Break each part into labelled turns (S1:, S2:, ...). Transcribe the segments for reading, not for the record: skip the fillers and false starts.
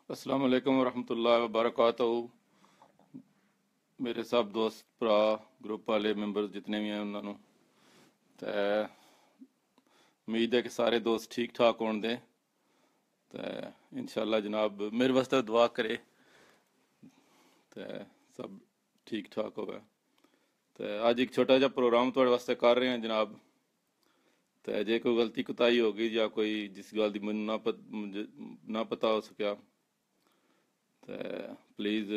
S1: السلام علیکم ورحمۃ اللہ وبرکاتہ۔ میرے سب دوست برا گروپ والے ممبرز جتنے بھی ہیں انہوں نے تے امید ہے کہ سارے دوست ٹھیک ٹھاک ہون دیں تے انشاءاللہ جناب میرے واسطے دعا کرے تے سب ٹھیک ٹھاک ہوگا۔ تے آج ایک چھوٹا جا پروگرام تھوڑے واسطے کر رہے ہیں جناب، تے جے کوئی غلطی کوتاہی ہوگی یا کوئی جس گل دی مجھے نہ پتہ ہو سکیا تے پلیز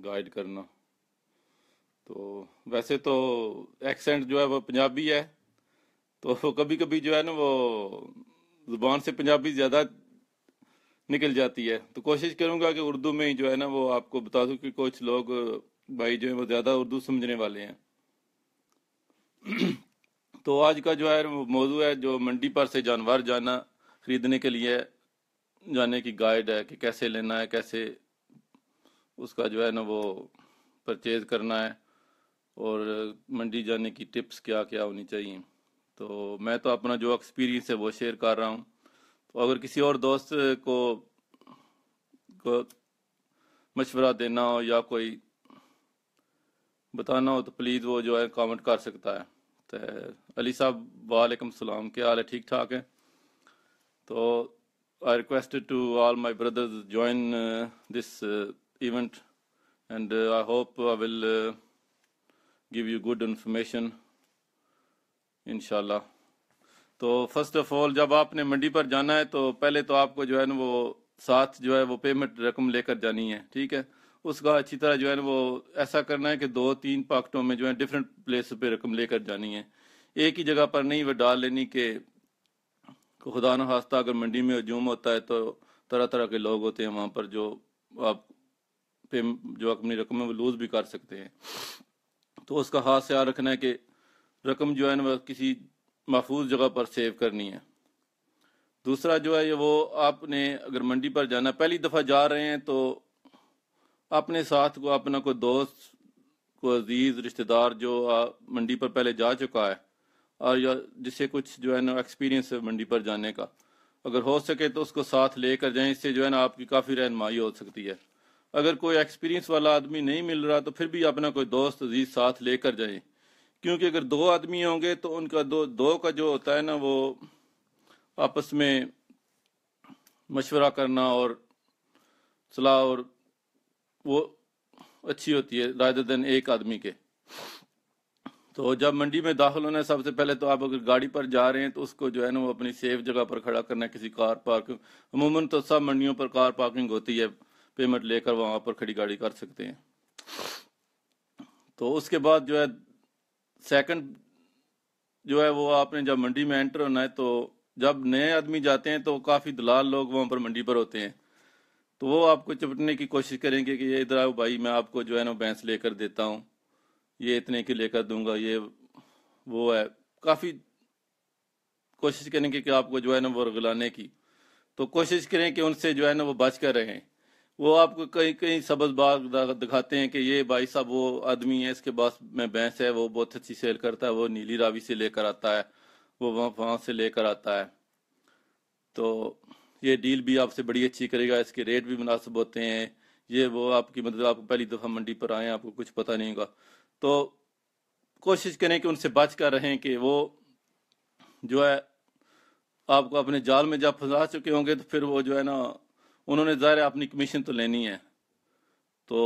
S1: گائیڈ کرنا۔ تو ویسے تو ایکسنٹ جو ہے وہ پنجابی ہے، تو کبھی کبھی جو ہے نا وہ زبان سے پنجابی زیادہ نکل جاتی ہے، تو کوشش کروں گا کہ اردو میں ہی جو ہے نا وہ آپ کو بتا دوں کہ کچھ لوگ بھائی جو ہیں وہ زیادہ اردو سمجھنے والے ہیں۔ تو آج کا جو ہے وہ موضوع ہے جو منڈی پر سے جانور جانا خریدنے کے لیے جانے کی گائیڈ ہے کہ کیسے لینا ہے، کیسے اس کا جو ہے نا وہ پرچیز کرنا ہے، اور منڈی جانے کی ٹپس کیا کیا ہونی چاہیے۔ تو میں تو اپنا جو ایکسپیرینس ہے وہ شیئر کر رہا ہوں، تو اگر کسی اور دوست کو مشورہ دینا ہو یا کوئی بتانا ہو تو پلیز وہ جو ہے کامنٹ کر سکتا ہے۔ تو علی صاحب وعلیکم السلام، کیا حال ہے؟ ٹھیک ٹھاک ہے؟ تو I requested to all my brothers join this event, and I hope I will give you good information انشاءاللہ۔ تو فرسٹ آف آل جب آپ نے منڈی پر جانا ہے تو پہلے تو آپ کو جو ہے نا وہ ساتھ جو ہے وہ پیمنٹ رقم لے کر جانی ہے، ٹھیک ہے؟ اس کا اچھی طرح جو ہے نا وہ ایسا کرنا ہے کہ 2-3 پاکٹوں میں جو ہے ڈفرینٹ پلیس پہ رقم لے کر جانی ہے، ایک ہی جگہ پر نہیں وہ ڈال لینی کہ خدا نہ خواستہ اگر منڈی میں ہجوم ہوتا ہے تو طرح طرح کے لوگ ہوتے ہیں وہاں پر جو آپ جو اپنی رقم ہے وہ لوز بھی کر سکتے ہیں۔ تو اس کا خاص خیال رکھنا ہے کہ رقم جو ہے نا وہ کسی محفوظ جگہ پر سیو کرنی ہے۔ دوسرا جو ہے یہ وہ آپ نے اگر منڈی پر جانا پہلی دفعہ جا رہے ہیں تو اپنے ساتھ کو اپنا کوئی دوست کو عزیز رشتہ دار جو منڈی پر پہلے جا چکا ہے اور یا جس سے کچھ جو ہے نا ایکسپیرینس ہے منڈی پر جانے کا، اگر ہو سکے تو اس کو ساتھ لے کر جائیں، اس سے جو ہے نا آپ کی کافی رہنمائی ہو سکتی ہے۔ اگر کوئی ایکسپیرینس والا آدمی نہیں مل رہا تو پھر بھی اپنا کوئی دوست عزیز ساتھ لے کر جائیں، کیونکہ اگر 2 آدمی ہوں گے تو ان کا دو کا جو ہوتا ہے نا وہ آپس میں مشورہ کرنا اور صلاح اور وہ اچھی ہوتی ہے رادر دین ایک آدمی کے۔ تو جب منڈی میں داخل ہونا ہے سب سے پہلے تو آپ اگر گاڑی پر جا رہے ہیں تو اس کو جو ہے نا وہ اپنی سیف جگہ پر کھڑا کرنا ہے، کسی کار پارکنگ، عموماً تو سب منڈیوں پر کار پارکنگ ہوتی ہے، پیمنٹ لے کر وہاں پر کھڑی گاڑی کر سکتے ہیں۔ تو اس کے بعد جو ہے سیکنڈ جو ہے وہ آپ نے جب منڈی میں انٹر ہونا ہے تو جب نئے آدمی جاتے ہیں تو کافی دلال لوگ وہاں پر منڈی پر ہوتے ہیں، تو وہ آپ کو چپٹنے کی کوشش کریں گے کہ یہ ادھر آؤ بھائی میں آپ کو جو ہے نا بھینس لے کر دیتا ہوں، یہ اتنے کی لے کر دوں گا، یہ وہ ہے، کافی کوشش کریں گے کہ آپ کو جو ہے نا وہ رغلانے کی، تو کوشش کریں کہ ان سے جو ہے نا وہ بچ کر رہیں۔ وہ آپ کو کہیں کہیں سبز باغ دکھاتے ہیں کہ یہ بھائی صاحب وہ آدمی ہے، اس کے پاس میں بھینس ہے، وہ بہت اچھی سیل کرتا ہے، وہ نیلی راوی سے لے کر آتا ہے، وہ وہاں سے لے کر آتا ہے، تو یہ ڈیل بھی آپ سے بڑی اچھی کرے گا، اس کے ریٹ بھی مناسب ہوتے ہیں، یہ وہ آپ کی مطلب آپ کو پہلی دفعہ منڈی پر آئے ہیں، آپ کو کچھ پتہ نہیں ہوگا، تو کوشش کریں کہ ان سے بچ کر رہیں کہ وہ جو ہے آپ کو اپنے جال میں جب پھنسا چکے ہوں گے تو پھر وہ جو ہے نا انہوں نے ظاہر اپنی کمیشن تو لینی ہے، تو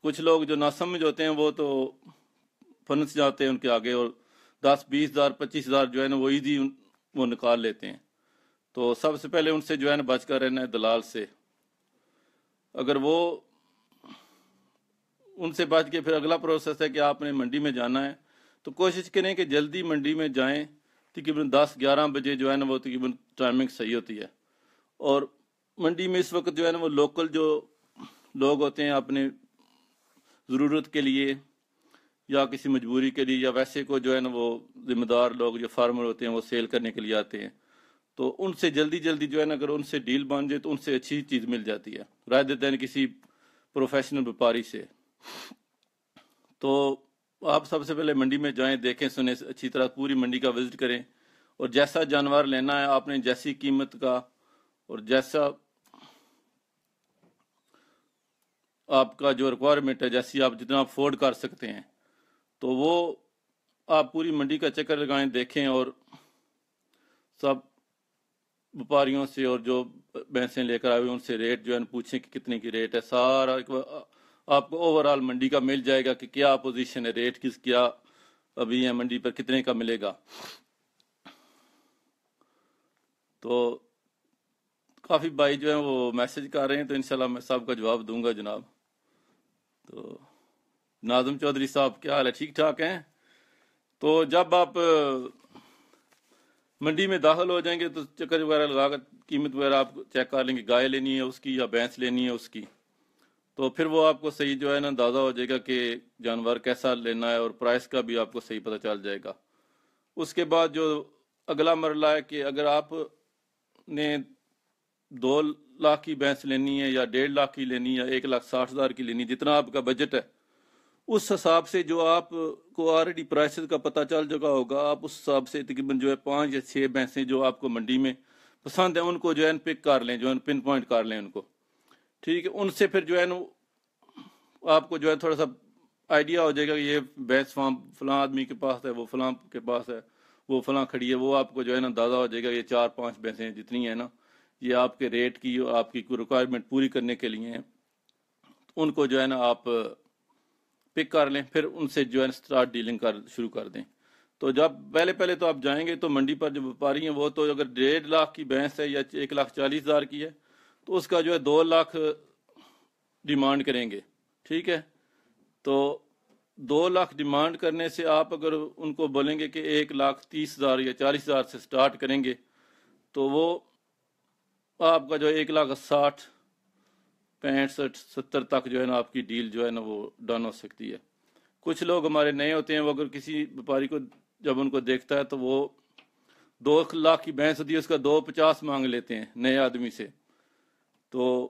S1: کچھ لوگ جو ناسمجھ ہوتے ہیں وہ تو پھنس جاتے ہیں ان کے آگے، اور 10-20 ہزار 25 ہزار جو ہے نا وہ ایزی وہ نکال لیتے ہیں۔ تو سب سے پہلے ان سے جو ہے نا بچ کر رہنا ہے دلال سے۔ اگر وہ ان سے بچ کے پھر اگلا پروسیس ہے کہ آپ نے منڈی میں جانا ہے تو کوشش کریں کہ جلدی منڈی میں جائیں، تقریباً 10-11 بجے جو ہے نا وہ تقریباً ٹائمنگ صحیح ہوتی ہے، اور منڈی میں اس وقت جو ہے نا وہ لوکل جو لوگ ہوتے ہیں اپنے ضرورت کے لیے یا کسی مجبوری کے لیے یا ویسے کو جو ہے نا وہ ذمہ دار لوگ جو فارمر ہوتے ہیں وہ سیل کرنے کے لیے آتے ہیں، تو ان سے جلدی جلدی جو ہے نا اگر ان سے ڈیل بن جائے تو ان سے اچھی چیز مل جاتی ہے رادر دین کسی پروفیشنل وپاری سے۔ تو آپ سب سے پہلے منڈی میں جائیں، دیکھیں سنیں اچھی طرح پوری منڈی کا وزٹ کریں، اور جیسا جانور لینا ہے آپ نے جیسی قیمت کا اور جیسا آپ کا جو ریکوائرمنٹ ہے، جیسی آپ جتنا افورڈ کر سکتے ہیں، تو وہ آپ پوری منڈی کا چکر لگائیں، دیکھیں، اور سب وپاریوں سے اور جو بھینسیں لے کر آئے ہوئے ان سے ریٹ جو ہے پوچھیں کہ کتنے کی ریٹ ہے. سارا آپ کو اوور آل منڈی کا مل جائے گا کہ کیا پوزیشن ہے، ریٹ کیا ابھی ہے منڈی پر، کتنے کا ملے گا. تو کافی بھائی جو ہیں وہ میسج کر رہے ہیں، تو انشاءاللہ میں سب کا جواب دوں گا جناب. تو ناظم چودھری صاحب، کیا حال ہے؟ ٹھیک ٹھاک ہیں؟ تو جب آپ منڈی میں داخل ہو جائیں گے تو چکر وغیرہ لگا کر قیمت وغیرہ آپ چیک کر لیں گے، گائے لینی ہے اس کی یا بھینس لینی ہے اس کی، تو پھر وہ آپ کو صحیح جو ہے نا اندازہ ہو جائے گا کہ جانور کیسا لینا ہے، اور پرائس کا بھی آپ کو صحیح پتہ چل جائے گا. اس کے بعد جو اگلا مرحلہ ہے کہ اگر آپ نے 2 لاکھ کی بھینس لینی ہے یا 1.5 لاکھ کی لینی ہے یا 1,60,000 کی لینی، جتنا آپ کا بجٹ ہے اس حساب سے جو آپ کو آلریڈی پرائسز کا پتہ چل چکا ہوگا، آپ اس حساب سے تقریباً جو ہے 5 یا 6 بھینسیں جو آپ کو منڈی میں پسند ہیں ان کو جو ہے پک کر لیں، جو ہے پن پوائنٹ کر لیں ان کو. ٹھیک ہے، ان سے پھر جو ہے نا آپ کو جو ہے تھوڑا سا آئیڈیا ہو جائے گا کہ یہ بھینس فارم فلاں آدمی کے پاس ہے، وہ فلاں کے پاس ہے، وہ فلاں کھڑی ہے، وہ آپ کو جو ہے نا اندازہ ہو جائے گا یہ 4-5 بھینسیں جتنی ہیں نا یہ آپ کے ریٹ کی اور آپ کی ریکوائرمنٹ پوری کرنے کے لیے ہیں، ان کو جو ہے نا آپ پک کر لیں، پھر ان سے جو ہے سٹارٹ ڈیلنگ شروع کر دیں. تو جب پہلے تو آپ جائیں گے تو منڈی پر جو وپاری ہیں وہ تو اگر 1.5 لاکھ کی بھینس ہے یا 1,40,000 کی ہے تو اس کا جو ہے 2 لاکھ ڈیمانڈ کریں گے. ٹھیک ہے، تو 2 لاکھ ڈیمانڈ کرنے سے آپ اگر ان کو بولیں گے کہ 1,30,000 یا 40,000 سے سٹارٹ کریں گے تو وہ آپ کا جو 1,60,000 65-70 تک جو ہے نا آپ کی ڈیل جو ہے نا وہ ڈن ہو سکتی ہے. کچھ لوگ ہمارے نئے ہوتے ہیں، وہ اگر کسی وپاری کو جب ان کو دیکھتا ہے تو وہ 2 لاکھ کی بھینس ہوتی ہے اس کا 2,50 مانگ لیتے ہیں نئے آدمی سے. تو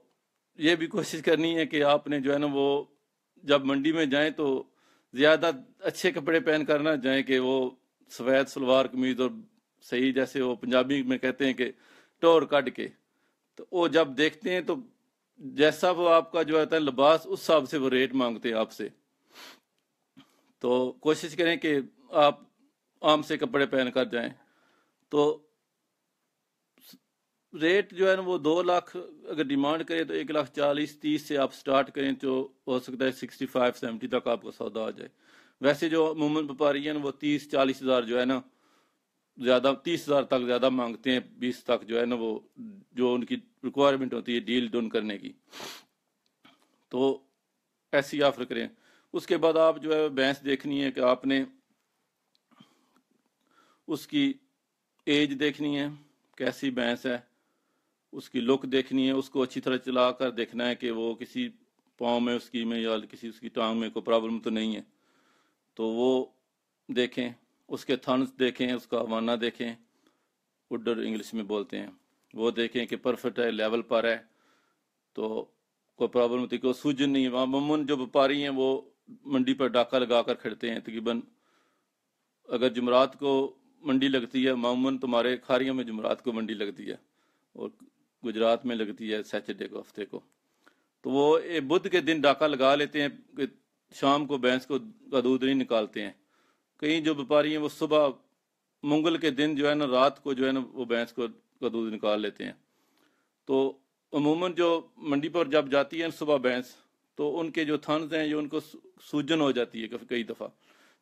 S1: یہ بھی کوشش کرنی ہے کہ آپ نے جو ہے نا وہ جب منڈی میں جائیں تو زیادہ اچھے کپڑے پہن کر نہ جائیں کہ وہ سفید سلوار قمیض اور صحیح جیسے وہ پنجابی میں کہتے ہیں کہ ٹور کٹ کے، تو وہ جب دیکھتے ہیں تو جیسا وہ آپ کا جو ہوتا ہے لباس اس حساب سے وہ ریٹ مانگتے ہیں آپ سے. تو کوشش کریں کہ آپ عام سے کپڑے پہن کر جائیں. تو ریٹ جو ہے نا وہ 2 لاکھ اگر ڈیمانڈ کریں تو 1,40,30 سے آپ سٹارٹ کریں تو ہو سکتا ہے 65-70 تک آپ کو سودا آ جائے. ویسے جو عموماً وپاری ہیں وہ 30-40 ہزار جو ہے نا زیادہ 30,000 تک زیادہ مانگتے ہیں، 20 تک جو ہے نا وہ جو ان کی ریکوائرمنٹ ہوتی ہے ڈیل ڈن کرنے کی. تو ایسی آفر کریں. اس کے بعد آپ جو ہے بھینس دیکھنی ہے کہ آپ نے اس کی ایج دیکھنی ہے کیسی بھینس ہے، اس کی لک دیکھنی ہے، اس کو اچھی طرح چلا کر دیکھنا ہے کہ وہ کسی پاؤں میں اس کی میں یا کسی اس کی ٹانگ میں کوئی پرابلم تو نہیں ہے، تو وہ دیکھیں. اس کے تھنس دیکھیں، اس کا وانہ دیکھیں، اڈر انگلش میں بولتے ہیں، وہ دیکھیں کہ پرفیکٹ ہے، لیول پر ہے، تو کوئی پرابلم ہوتی ہے کہ وہ سوجن نہیں ہے. وہاں عموماً جو وپاری ہیں وہ منڈی پر ڈاکہ لگا کر کھڑتے ہیں. تقریباً اگر جمعرات کو منڈی لگتی ہے، معمولاً تمہارے کھاریوں میں جمعرات کو منڈی لگتی ہے اور گجرات میں لگتی ہے سیٹرڈے کو، ہفتے کو، تو وہ بدھ کے دن ڈاکہ لگا لیتے ہیں کہ شام کو بھینس کو کا دودھ نہیں نکالتے ہیں. کئی جو وپاری ہیں وہ صبح منگل کے دن جو ہے نا رات کو جو ہے نا وہ بھینس کو کا دودھ نکال لیتے ہیں. تو عموماً جو منڈی پر جب جاتی ہے صبح بھینس تو ان کے جو تھنز ہیں جو ان کو سوجن ہو جاتی ہے کئی دفعہ،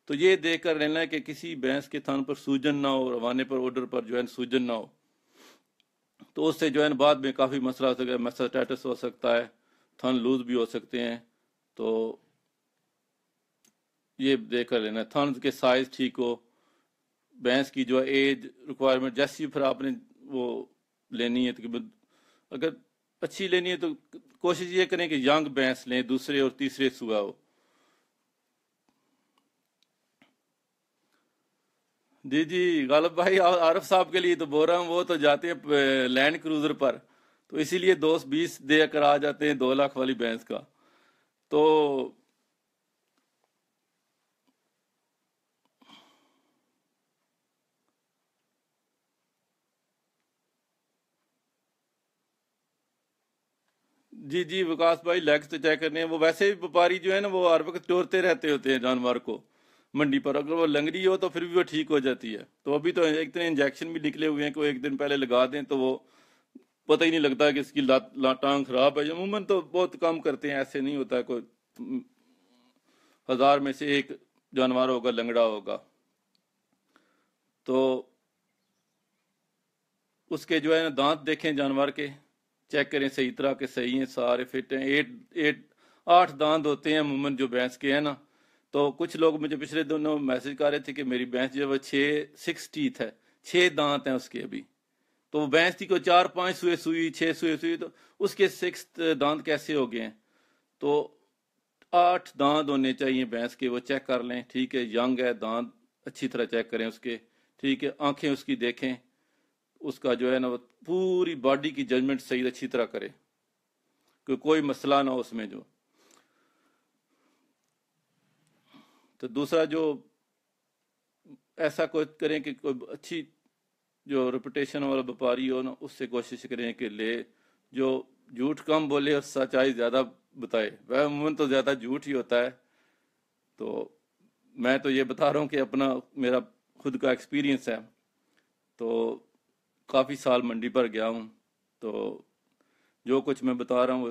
S1: تو یہ دیکھ کر لینا ہے کہ کسی بھینس کے تھن پر سوجن نہ ہو، روانے پر اوڈر پر جو ہے سوجن نہ ہو، تو اس سے جو ہے بعد میں کافی مسئلہ ہو سکتا ہے، میسٹائٹس ہو سکتا ہے، تھن لوز بھی ہو سکتے ہیں. تو یہ دیکھ کر لینا ہے تھنز کے سائز ٹھیک ہو، بھینس کی جو ایج ریکوائرمنٹ جیسی پھر آپ نے وہ لینی ہے. تقریباً اگر اچھی لینی ہے تو کوشش یہ کریں کہ ینگ بھینس لیں، دوسرے اور تیسرے سوا ہو. جی جی غالب بھائی، عارف صاحب کے لیے تو بول رہا ہوں، وہ تو جاتے ہیں لینڈ کروزر پر، تو اسی لیے 2-20 دے کر آ جاتے ہیں 2 لاکھ والی بھینس کا. تو جی جی وکاس بھائی، لیگس تو چیک کرنے ہیں. وہ ویسے بھی وپاری جو ہے نا وہ ہر وقت ٹورتے رہتے ہوتے ہیں جانور کو منڈی پر. اگر وہ لنگڑی ہو تو پھر بھی وہ ٹھیک ہو جاتی ہے. تو ابھی تو ایک دن انجیکشن بھی نکلے ہوئے ہیں کہ وہ ایک دن پہلے لگا دیں تو وہ پتہ ہی نہیں لگتا کہ اس کی ٹانگ خراب ہے. عموماً تو بہت کم کرتے ہیں، ایسے نہیں ہوتا ہے. کوئی 1000 میں سے ایک جانور ہوگا لنگڑا ہوگا. تو اس کے جو ہے نا دانت دیکھیں جانور کے، چیک کریں صحیح طرح کے صحیح ہیں، سارے فٹ ہیں. 8 دانت ہوتے ہیں عموماً جو بھینس کے ہیں نا. تو کچھ لوگ مجھے پچھلے دنوں میسج کر رہے تھے کہ میری بھینس جو ہے وہ 6 ٹیتھ ہے، 6 دانت ہیں اس کے ابھی. تو وہ بھینس تھی کو 4-5 سوئے سوئی، 6 سوئے سوئی، تو اس کے 6 دانت کیسے ہو گئے ہیں؟ تو 8 دانت ہونے چاہیے بھینس کے، وہ چیک کر لیں. ٹھیک ہے، ینگ ہے، دانت اچھی طرح چیک کریں اس کے. ٹھیک ہے، آنکھیں اس کی دیکھیں، اس کا جو ہے نا وہ پوری باڈی کی ججمنٹ صحیح اچھی طرح کرے کہ کوئی مسئلہ نہ ہو اس میں. جو تو دوسرا جو ایسا کوئی کریں کہ کوئی اچھی جو ریپوٹیشن والا وپاری ہو نا، اس سے کوشش کریں کہ لے جو جھوٹ کم بولے اور سچائی زیادہ بتائے. وہ عموماً تو زیادہ جھوٹ ہی ہوتا ہے. تو میں تو یہ بتا رہا ہوں کہ اپنا میرا خود کا ایکسپیرینس ہے. تو کافی سال منڈی پر گیا ہوں. تو جو کچھ میں بتا رہا ہوں وہ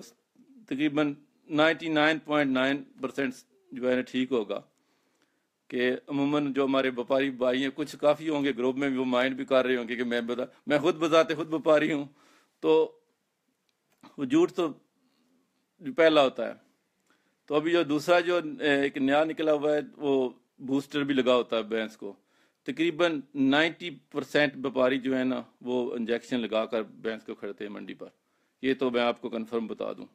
S1: تقریباً 99.9% جو ہے نا ٹھیک ہوگا. کہ عموماً جو ہمارے وپاری بھائی ہیں، کچھ کافی ہوں گے گروپ میں بھی، وہ مائنڈ بھی کر رہے ہوں گے کہ میں خود بذات خود وپاری ہوں. تو وہ جھوٹ تو پہلا ہوتا ہے. تو ابھی جو دوسرا جو ایک نیا نکلا ہوا ہے، وہ بوسٹر بھی لگا ہوتا ہے بھینس کو. تقریباً 90% وپاری جو ہے نا وہ انجیکشن لگا کر بھینس کو کھڑتے ہیں منڈی پر. یہ تو میں آپ کو کنفرم بتا دوں.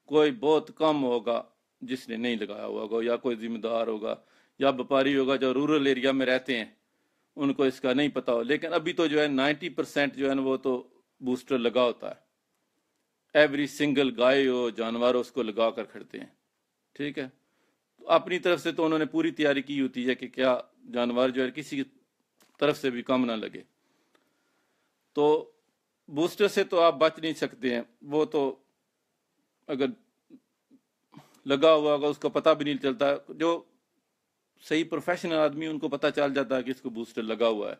S1: کوئی بہت کم ہوگا جس نے نہیں لگایا ہوا ہوگا، یا کوئی ذمہ دار ہوگا یا وپاری ہوگا جو رورل ایریا میں رہتے ہیں، ان کو اس کا نہیں پتا ہو. لیکن ابھی تو جو ہے 90% جو ہے نا وہ تو بوسٹر لگا ہوتا ہے. ایوری سنگل گائے ہو جانور اس کو لگا کر کھڑتے ہیں. ٹھیک ہے، اپنی طرف سے تو انہوں نے پوری تیاری کی ہوتی ہے کہ کیا جانور جو ہے کسی کی طرف سے بھی کم نہ لگے. تو بوسٹر سے تو آپ بچ نہیں سکتے ہیں. وہ تو اگر لگا ہوا ہوگا اس کا پتہ بھی نہیں چلتا. جو صحیح پروفیشنل آدمی ان کو پتہ چل جاتا ہے کہ اس کو بوسٹر لگا ہوا ہے.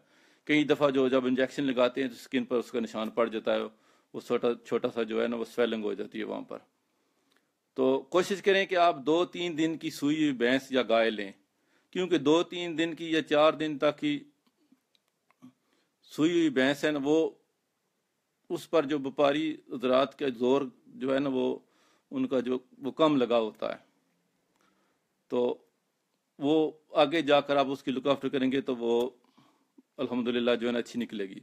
S1: کئی دفعہ جو جب انجیکشن لگاتے ہیں تو سکن پر اس کا نشان پڑ جاتا ہے، وہ چھوٹا سا جو ہے نا وہ سویلنگ ہو جاتی ہے وہاں پر. تو کوشش کریں کہ آپ 2-3 دن کی سوئی ہوئی بھینس یا گائے لیں. کیونکہ 2-3 دن کی یا 4 دن تک کی سوئی ہوئی بھینس ہے نا، وہ اس پر جو وپاری حضرات کا زور جو ہے نا وہ ان کا جو وہ کم لگا ہوتا ہے. تو وہ آگے جا کر آپ اس کی لک آفٹر کریں گے تو وہ الحمدللہ جو ہے نا اچھی نکلے گی.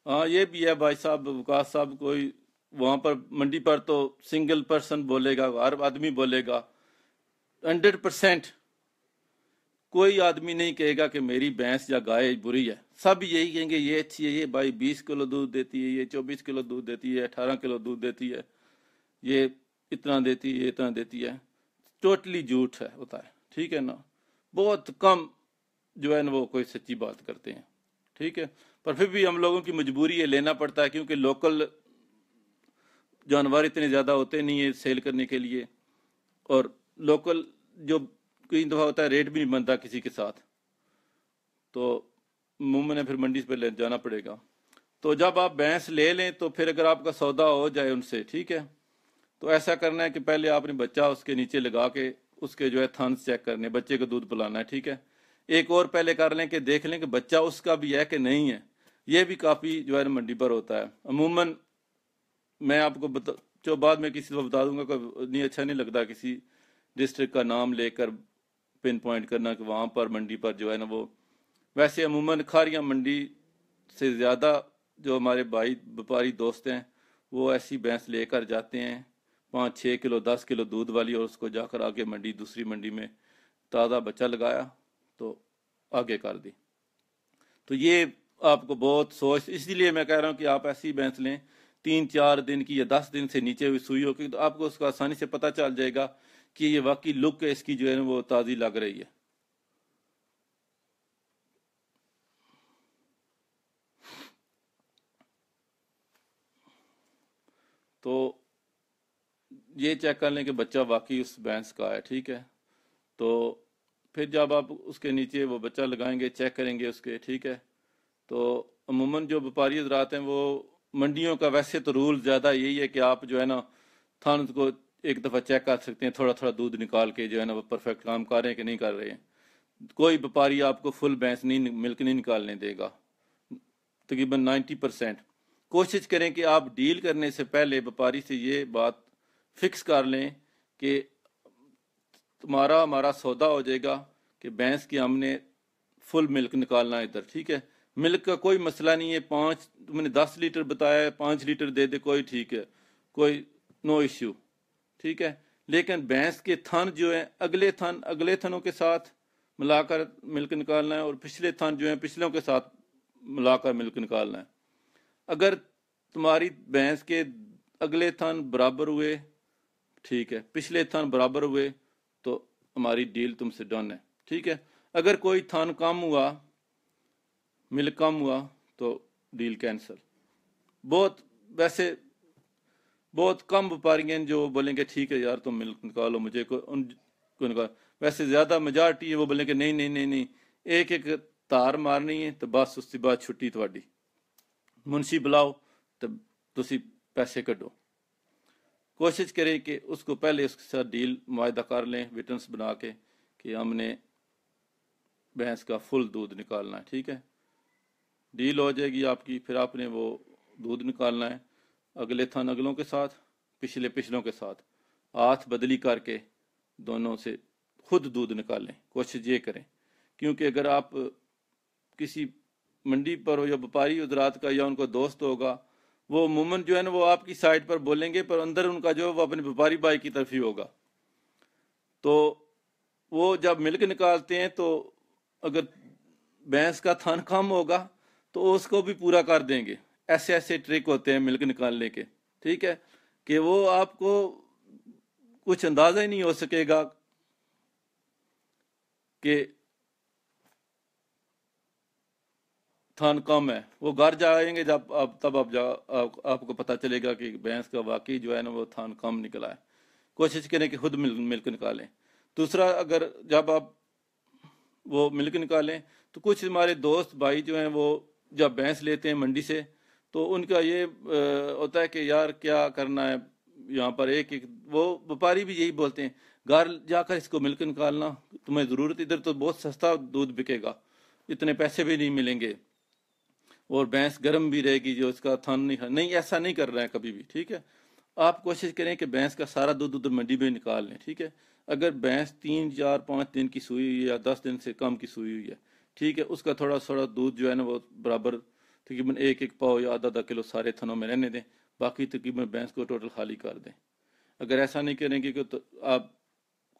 S1: ہاں یہ بھی ہے بھائی صاحب وکاس صاحب، کوئی وہاں پر منڈی پر تو سنگل پرسن بولے گا، ہر آدمی بولے گا. 100% کوئی آدمی نہیں کہے گا کہ میری بھینس یا گائے بری ہے. سب یہی کہیں گے یہ اچھی ہے، یہ بھائی 20 کلو دودھ دیتی ہے، یہ 24 کلو دودھ دیتی ہے، 18 کلو دودھ دیتی ہے، یہ اتنا دیتی ہے، یہ اتنا دیتی ہے. ٹوٹلی جھوٹ ہے ہوتا ہے. ٹھیک ہے نا، بہت کم جو ہے نا وہ کوئی سچی بات کرتے ہیں. ٹھیک ہے، پر پھر بھی ہم لوگوں کی مجبوری ہے، لینا پڑتا ہے. کیونکہ لوکل جانور اتنے زیادہ ہوتے نہیں ہیں سیل کرنے کے لیے، اور لوکل جو کئی دفعہ ہوتا ہے ریٹ بھی نہیں بنتا کسی کے ساتھ. تو عموماً پھر منڈی پہ لے جانا پڑے گا. تو جب آپ بھینس لے لیں تو پھر اگر آپ کا سودا ہو جائے ان سے، ٹھیک ہے، تو ایسا کرنا ہے کہ پہلے آپ نے بچہ اس کے نیچے لگا کے اس کے جو ہے تھنس چیک کرنے، بچے کو دودھ پلانا ہے. ٹھیک ہے، ایک اور پہلے کر لیں کہ دیکھ لیں کہ بچہ اس کا بھی ہے کہ نہیں ہے. یہ بھی کافی جو ہے منڈی پر ہوتا ہے. عموماً میں آپ کو جو بعد میں کسی کو بتا دوں گا کہ نہیں اچھا نہیں لگتا کسی ڈسٹرکٹ کا نام لے کر پن پوائنٹ کرنا کہ وہاں پر منڈی پر جو ہے نا وہ. ویسے عموماً کھاریاں منڈی سے زیادہ جو ہمارے بھائی وپاری دوست ہیں وہ ایسی بھینس لے کر جاتے ہیں 5-6 کلو 10 کلو دودھ والی، اور اس کو جا کر آگے منڈی دوسری منڈی میں تازہ بچہ لگایا تو آگے کر دی. تو یہ آپ کو بہت سوچ، اسی لیے میں کہہ رہا ہوں کہ آپ ایسی بھینس لیں 3-4 دن کی یا 10 دن سے نیچے ہوئی سوئی ہو کی، تو آپ کو اس کا آسانی سے پتہ چل جائے گا کہ یہ واقعی لک اس کی جو ہے وہ تازی لگ رہی ہے. تو یہ چیک کر لیں کہ بچہ واقعی اس بھینس کا ہے، ٹھیک ہے۔ تو پھر جب آپ اس کے نیچے وہ بچہ لگائیں گے، چیک کریں گے اس کے، ٹھیک ہے۔ تو عموماً جو وپاری حضرات ہیں وہ منڈیوں کا ویسے تو رول زیادہ یہی ہے کہ آپ جو ہے نا تھن کو ایک دفعہ چیک کر سکتے ہیں، تھوڑا تھوڑا دودھ نکال کے جو ہے نا وہ پرفیکٹ کام کر رہے ہیں کہ نہیں کر رہے ہیں۔ کوئی وپاری آپ کو فل بھینس نہیں، ملک نہیں نکالنے دے گا، تقریباً 90%۔ کوشش کریں کہ آپ ڈیل کرنے سے پہلے وپاری سے یہ بات فکس کر لیں کہ ہمارا سودا ہو جائے گا کہ بھینس کی ہم نے فل ملک نکالنا ہے ادھر، ٹھیک ہے۔ ملک کا کوئی مسئلہ نہیں ہے، تم نے 10 لیٹر بتایا ہے، 5 لیٹر دے دے، کوئی ٹھیک ہے، کوئی نو ایشو، ٹھیک ہے۔ لیکن بھینس کے تھن جو ہیں اگلے تھنوں کے ساتھ ملا کر ملک نکالنا ہے، اور پچھلے تھن جو ہیں پچھلوں کے ساتھ ملا کر ملک نکالنا ہے۔ اگر تمہاری بھینس کے اگلے تھن برابر ہوئے، ٹھیک ہے، پچھلے تھن برابر ہوئے تو ہماری ڈیل تم سے ڈن ہے، ٹھیک ہے۔ اگر کوئی تھن کم ہوا، ملک کم ہوا تو ڈیل کینسل۔ ویسے بہت کم وپاری ہیں جو بولیں گے ٹھیک ہے یار تم ملک نکالو، مجھے کو نکال۔ ویسے زیادہ میجارٹی ہے وہ بولیں گے نہیں نہیں نہیں نہیں، ایک ایک تار مارنی ہے تو بس اس کے بعد چھٹی تھوڑی، منشی بلاؤ تو تسی پیسے کڈو۔ کوشش کریں کہ اس کو پہلے اس کے ساتھ ڈیل معاہدہ کر لیں، وٹنس بنا کے کہ ہم نے بھینس کا فل دودھ نکالنا ہے، ٹھیک ہے۔ ڈیل ہو جائے گی آپ کی، پھر آپ نے وہ دودھ نکالنا ہے، اگلے تھن اگلوں کے ساتھ، پچھلوں کے ساتھ ہاتھ بدلی کر کے دونوں سے خود دودھ نکالیں، کوشش یہ کریں۔ کیونکہ اگر آپ کسی منڈی پر ہو یا وپاری حضرات کا یا ان کو دوست ہوگا، وہ عموماً جو ہے نا وہ آپ کی سائٹ پر بولیں گے، پر اندر ان کا جو ہے وہ اپنے وپاری بھائی کی طرف ہی ہوگا۔ تو وہ جب ملک نکالتے ہیں تو اگر بھینس کا تھن کم ہوگا تو اس کو بھی پورا کر دیں گے۔ ایسے ٹرک ہوتے ہیں ملک نکالنے کے، ٹھیک ہے، کہ وہ آپ کو کچھ اندازہ ہی نہیں ہو سکے گا کہ تھن کم ہے۔ وہ گھر جائیں گے جب تب آپ کو پتہ چلے گا کہ بھینس کا واقعی جو ہے نا وہ تھن کم نکلا ہے۔ کوشش کریں کہ خود ملک نکالیں۔ دوسرا، اگر جب آپ وہ ملک نکالیں تو کچھ ہمارے دوست بھائی جو ہیں وہ جب بھینس لیتے ہیں منڈی سے تو ان کا یہ ہوتا ہے کہ یار کیا کرنا ہے یہاں پر، ایک وہ وپاری بھی یہی بولتے ہیں گھر جا کر اس کو ملک نکالنا، تمہیں ضرورت ادھر تو بہت سستا دودھ بکے گا، اتنے پیسے بھی نہیں ملیں گے، اور بھینس گرم بھی رہے گی، جو اس کا تھن نہیں، ایسا نہیں کر رہے ہیں کبھی بھی، ٹھیک ہے۔ آپ کوشش کریں کہ بھینس کا سارا دودھ ادھر منڈی میں نکال لیں، ٹھیک ہے۔ اگر بھینس 3 4 5 دن کی سوئی ہوئی ہے یا 10 دن سے کم کی سوئی ہوئی ہے، ٹھیک ہے، اس کا تھوڑا دودھ جو ہے نا وہ برابر تقریباً 1 پاؤ یا آدھا کلو سارے تھنوں میں رہنے دیں، باقی تقریباً بھینس کو ٹوٹل خالی کر دیں۔ اگر ایسا نہیں کریں گے تو آپ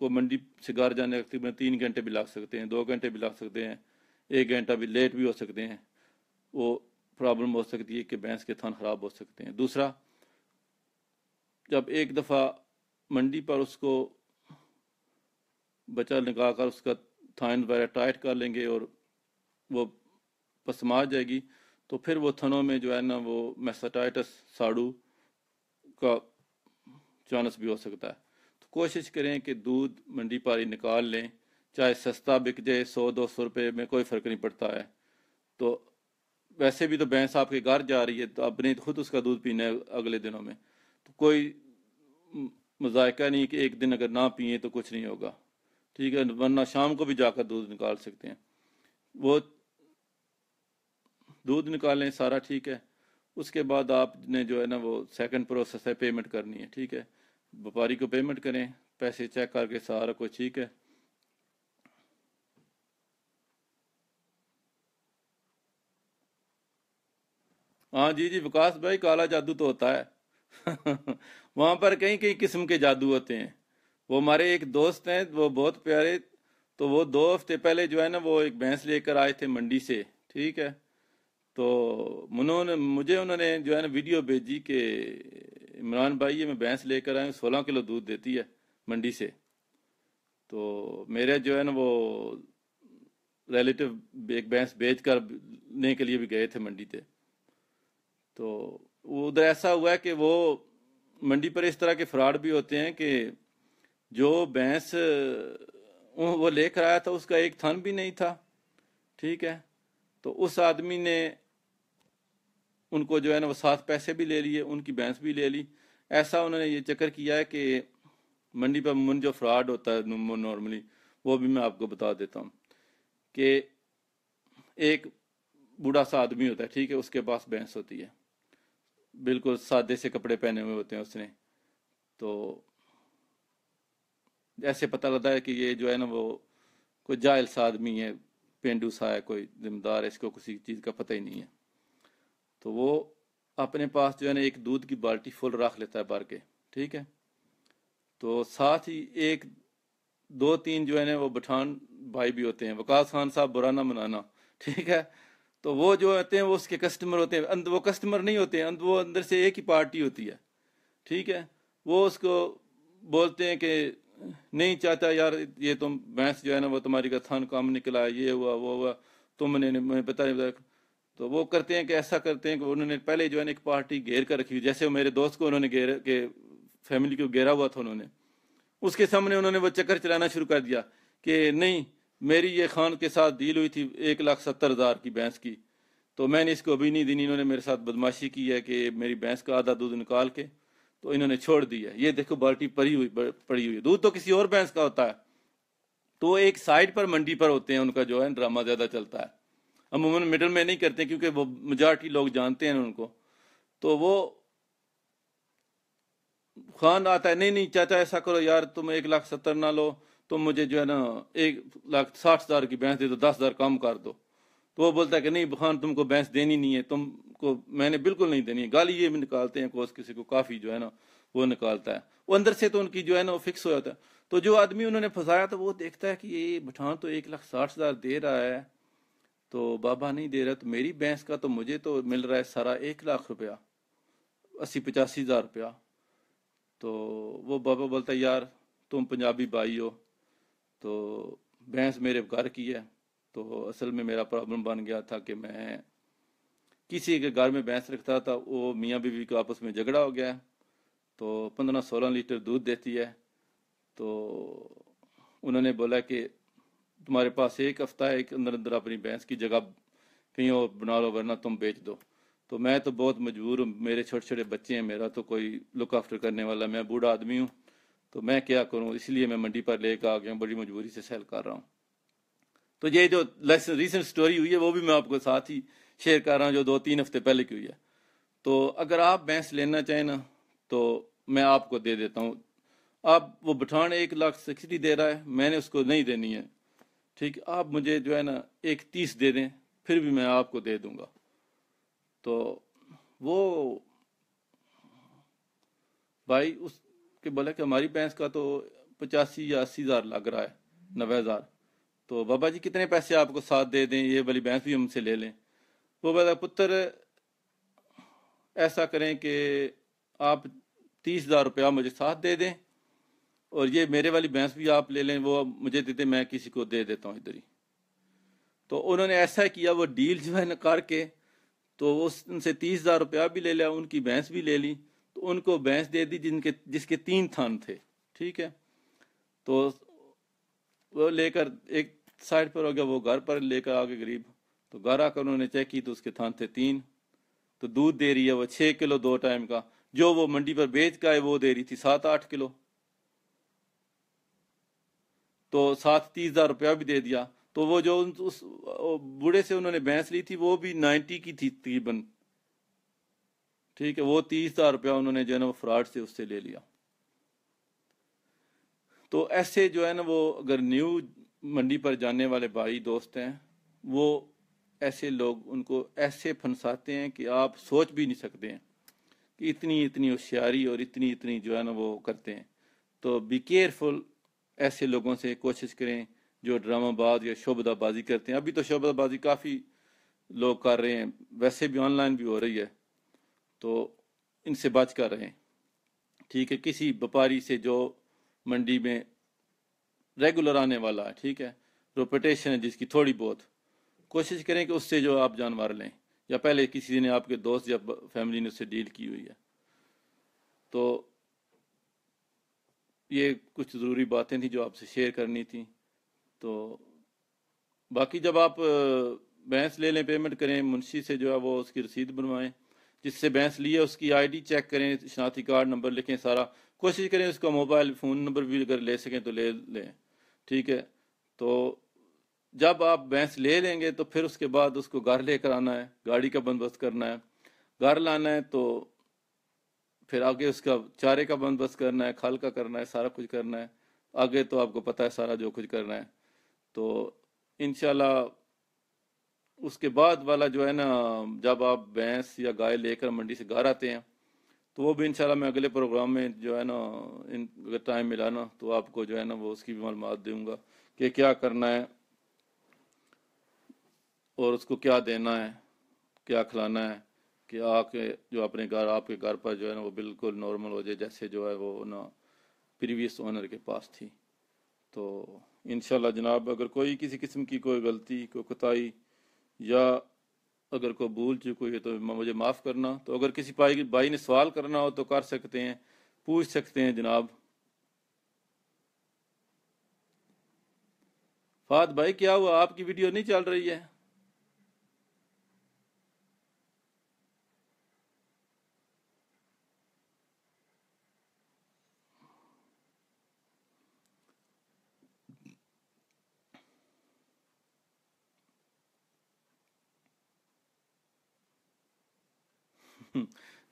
S1: کو منڈی سے گھر جانے تقریباً 3 گھنٹے بھی لگ سکتے ہیں، 2 گھنٹے بھی لگ سکتے ہیں، 1 گھنٹہ بھی لیٹ بھی ہو سکتے ہیں، وہ پرابلم ہو سکتی ہے کہ بھینس کے تھن خراب ہو سکتے ہیں۔ دوسرا، جب ایک دفعہ منڈی پر اس کو بچہ لگا کر اس کا تھائن وغیرہ ٹائٹ کر لیں گے اور وہ پسما جائے گی تو پھر وہ تھنوں میں جو ہے نا وہ میسٹائٹس ساڑو کا چانس بھی ہو سکتا ہے۔ تو کوشش کریں کہ دودھ منڈی پر ہی نکال لیں، چاہے سستا بک جائے، 100 200 روپے میں کوئی فرق نہیں پڑتا ہے۔ تو ویسے بھی تو بھینس آپ کے گھر جا رہی ہے تو آپ نے خود اس کا دودھ پینا ہے اگلے دنوں میں، تو کوئی مذائقہ نہیں کہ ایک دن اگر نہ پئیں تو کچھ نہیں ہوگا، ٹھیک ہے، ورنہ شام کو بھی جا کر دودھ نکال سکتے ہیں۔ وہ دودھ نکالیں سارا، ٹھیک ہے۔ اس کے بعد آپ نے جو ہے نا وہ سیکنڈ پروسیس ہے، پیمنٹ کرنی ہے، ٹھیک ہے۔ وپاری کو پیمنٹ کریں، پیسے چیک کر کے سارا کچھ ٹھیک ہے۔ ہاں جی وکاس بھائی، کالا جادو تو ہوتا ہے وہاں پر کئی کئی قسم کے جادو ہوتے ہیں۔ وہ ہمارے ایک دوست ہیں، وہ بہت پیارے، تو وہ 2 ہفتے پہلے جو ہے نا وہ ایک بھینس لے کر آئے تھے منڈی سے، ٹھیک ہے۔ تو انہوں نے جو ہے نا ویڈیو بھیجی کہ عمران بھائی یہ میں بھینس لے کر آئے، 16 کلو دودھ دیتی ہے منڈی سے۔ تو میرے جو ہے نا وہ ریلیٹو ایک بھینس بیچ کر لے کے لیے بھی گئے تھے منڈی تھے، تو ادھر ایسا ہوا ہے کہ وہ منڈی پر اس طرح کے فراڈ بھی ہوتے ہیں کہ جو بھینس وہ لے کر آیا تھا اس کا ایک تھن بھی نہیں تھا، ٹھیک ہے، تو اس آدمی نے ان کو جو ہے نا وہ 7 پیسے بھی لے لیے، ان کی بھینس بھی لے لی۔ ایسا انہوں نے یہ چکر کیا ہے کہ منڈی پر من جو فراڈ ہوتا ہے نارملی، وہ بھی میں آپ کو بتا دیتا ہوں کہ ایک بوڑھا سا آدمی ہوتا ہے، ٹھیک ہے، اس کے پاس بھینس ہوتی ہے، بالکل سادے سے کپڑے پہنے ہوئے ہوتے ہیں اس نے، تو ایسے پتہ لگتا ہے کہ یہ جو ہے نا وہ کوئی جاہل سا آدمی ہے، پینڈو سا ہے، کوئی ذمہ دار ہے، اس کو کسی چیز کا پتہ ہی نہیں ہے۔ تو وہ اپنے پاس جو ہے نا ایک دودھ کی بالٹی فل رکھ لیتا ہے بھر کے، ٹھیک ہے، تو ساتھ ہی ایک 2-3 جو ہے نا وہ پٹھان بھائی بھی ہوتے ہیں، وقاص خان صاحب برا نہ منانا، ٹھیک ہے، تو وہ جو ہوتے ہیں وہ اس کے کسٹمر ہوتے ہیں، وہ کسٹمر نہیں ہوتے ہیں، وہ اندر سے ایک ہی پارٹی ہوتی ہے، ٹھیک ہے، وہ اس کو بولتے ہیں کہ نہیں چاچا یار یہ تم بھینس جو ہے نا وہ تمہاری کا تھن کام نکلا ہے، یہ ہوا وہ ہوا، تم نے مجھے پتہ نہیں۔ تو وہ کرتے ہیں کہ ایسا کرتے ہیں کہ انہوں نے پہلے جو ہے نا ایک پارٹی گھیر کر رکھی، جیسے میرے دوست کو انہوں نے گھیر کے فیملی کو گھیرا ہوا تھا، انہوں نے اس کے سامنے انہوں نے وہ چکر چلانا شروع کر دیا کہ نہیں میری یہ خان کے ساتھ ڈیل ہوئی تھی 1,70,000 کی بھینس کی، تو میں نے اس کو ابھی نہیں دینی، انہوں نے میرے ساتھ بدماشی کی ہے کہ میری بھینس کا آدھا دودھ نکال کے تو انہوں نے چھوڑ دی ہے، یہ دیکھو بالٹی پڑی ہوئی ہے، دودھ تو کسی اور بھینس کا ہوتا ہے۔ تو وہ ایک سائڈ پر منڈی پر ہوتے ہیں، ان کا جو ہے ڈرامہ زیادہ چلتا ہے، عموماً مڈل میں نہیں کرتے کیونکہ وہ میجارٹی لوگ جانتے ہیں ان کو۔ تو وہ خان آتا ہے، نہیں چاچا ایسا کرو یار، تم 1,70,000 نہ لو، تم مجھے جو ہے نا 1,60,000 کی بھینس دے دو، 10,000 کم کر دو۔ تو وہ بولتا ہے کہ نہیں خان تم کو بھینس دینی نہیں ہے، تم کو میں نے بالکل نہیں دینی ہے، گالی یہ بھی نکالتے ہیں، کسی کو کافی جو ہے نا وہ نکالتا ہے، وہ اندر سے تو ان کی جو ہے نا وہ فکس ہو جاتا ہے۔ تو جو آدمی انہوں نے پھنسایا تو وہ دیکھتا ہے کہ یہ پٹھان تو 1,60,000 دے رہا ہے، تو بابا نہیں دے رہا، تو میری بھینس کا تو مجھے تو مل رہا ہے سارا 1,00,000 روپیہ، 80-85,000 روپیہ۔ تو وہ بابا بولتا ہے یار تم پنجابی بھائی ہو، تو بھینس میرے گھر کی ہے، تو اصل میں میرا پرابلم بن گیا تھا کہ میں کسی کے گھر میں بھینس رکھتا تھا، وہ میاں بیوی کا آپس میں جھگڑا ہو گیا، تو 15-16 لیٹر دودھ دیتی ہے، تو انہوں نے بولا کہ تمہارے پاس 1 ہفتہ ہے کہ اندر اپنی بھینس کی جگہ کہیں اور بنا لو ورنہ تم بیچ دو۔ تو میں تو بہت مجبور ہوں، میرے چھوٹے چھوٹے بچے ہیں، میرا تو کوئی لک آفٹر کرنے والا، میں بوڑھا آدمی ہوں، تو میں کیا کروں، اس لیے میں منڈی پر لے کے آ گیا ہوں، بڑی مجبوری سے سیل کر رہا ہوں۔ تو یہ جو ریسنٹ سٹوری ہوئی ہے وہ بھی میں آپ کو ساتھ ہی شیئر کر رہا ہوں، جو 2-3 ہفتے پہلے کی ہوئی ہے۔ تو اگر آپ بھینس لینا چاہیں نا تو میں آپ کو دے دیتا ہوں، آپ وہ بٹھان 1,60,000 دے رہا ہے، میں نے اس کو نہیں دینی ہے، ٹھیک، آپ مجھے جو ہے نا 1,30,000 دے دیں، پھر بھی میں آپ کو دے دوں گا۔ تو وہ بھائی اس کے بولا کہ ہماری بھینس کا تو 85 یا 80,000 لگ رہا ہے، 90,000، تو بابا جی کتنے پیسے آپ کو ساتھ دے دیں، یہ والی بھینس بھی ہم سے لے لیں۔ وہ بولا پتر ایسا کریں کہ آپ 30,000 روپیہ مجھے ساتھ دے دیں، اور یہ میرے والی بھینس بھی آپ لے لیں، وہ مجھے دے دیں، میں کسی کو دے دیتا ہوں ادھر ہی۔ تو انہوں نے ایسا کیا، وہ ڈیل جو ہے نا کر کے تو ان سے 30,000 روپیہ بھی لے لیا، ان کی بھینس بھی لے لی، تو ان کو بھینس دے دی جس کے 3 تھن تھے، ٹھیک ہے، تو وہ لے کر ایک سائڈ پر ہو گیا، وہ گھر پر لے کر آگے غریب، تو گھر آ کر انہوں نے چیک کی تو اس کے تھن تھے 3، تو دودھ دے رہی ہے وہ 6 کلو 2 ٹائم کا، جو وہ منڈی پر بیچ کا ہے وہ دے رہی تھی 7-8 کلو، تو ساتھ 30,000 روپیہ بھی دے دیا۔ تو وہ جو اس بوڑھے سے انہوں نے بھینس لی تھی وہ بھی 90 کی تھی تقریباً، ٹھیک ہے، وہ 30,000 روپیہ انہوں نے جو ہے نا وہ فراڈ سے اس سے لے لیا۔ تو ایسے جو ہے نا وہ اگر نیو منڈی پر جانے والے بھائی دوست ہیں، وہ ایسے لوگ ان کو ایسے پھنساتے ہیں کہ آپ سوچ بھی نہیں سکتے ہیں کہ اتنی ہوشیاری اور اتنی جو ہے نا وہ کرتے ہیں۔ تو بی کیئرفل، ایسے لوگوں سے کوشش کریں جو ڈرامہ باز یا شعبدہ بازی کرتے ہیں۔ ابھی تو شعبدہ بازی کافی لوگ کر رہے ہیں، ویسے بھی آن لائن بھی ہو رہی ہے، تو ان سے بچ کر رہیں، ٹھیک ہے۔ کسی وپاری سے جو منڈی میں ریگولر آنے والا ہے، ٹھیک ہے، ریپوٹیشن ہے جس کی تھوڑی بہت، کوشش کریں کہ اس سے جو آپ جانور لیں، یا پہلے کسی نے آپ کے دوست یا فیملی نے اس سے ڈیل کی ہوئی ہے۔ تو یہ کچھ ضروری باتیں تھیں جو آپ سے شیئر کرنی تھیں. تو باقی جب آپ بھینس لے لیں پیمنٹ کریں منشی سے جو ہے وہ اس کی رسید بنوائیں, جس سے بھینس لیے اس کی آئی ڈی چیک کریں, شناختی کارڈ نمبر لکھیں, سارا کوشش کریں اس کا موبائل فون نمبر بھی اگر لے سکیں تو لے لیں, ٹھیک ہے. تو جب آپ بھینس لے لیں گے تو پھر اس کے بعد اس کو گھر لے کر آنا ہے, گاڑی کا بندوبست کرنا ہے, گھر لانا ہے, تو پھر آگے اس کا چارے کا بندوبست کرنا ہے, کھل کا کرنا ہے, سارا کچھ کرنا ہے. آگے تو آپ کو پتہ ہے سارا جو کچھ کرنا ہے. تو انشاءاللہ اس کے بعد والا جو ہے نا, جب آپ بھینس یا گائے لے کر منڈی سے گھر آتے ہیں تو وہ بھی انشاءاللہ میں اگلے پروگرام میں جو ہے نا, اگر ٹائم ملا نا تو آپ کو جو ہے نا وہ اس کی بھی معلومات دوں گا کہ کیا کرنا ہے اور اس کو کیا دینا ہے, کیا کھلانا ہے, کہ آ کے جو اپنے گھر آپ کے گھر پر جو ہے نا وہ بالکل نارمل ہو جائے جیسے جو ہے وہ نا پریویس اونر کے پاس تھی. تو انشاءاللہ جناب اگر کوئی کسی قسم کی کوئی غلطی, کوئی کوتاہی یا اگر کوئی بھول چوک ہوئی ہے تو مجھے معاف کرنا. تو اگر کسی بھائی نے سوال کرنا ہو تو کر سکتے ہیں, پوچھ سکتے ہیں جناب. فہد بھائی کیا ہوا, آپ کی ویڈیو نہیں چل رہی ہے؟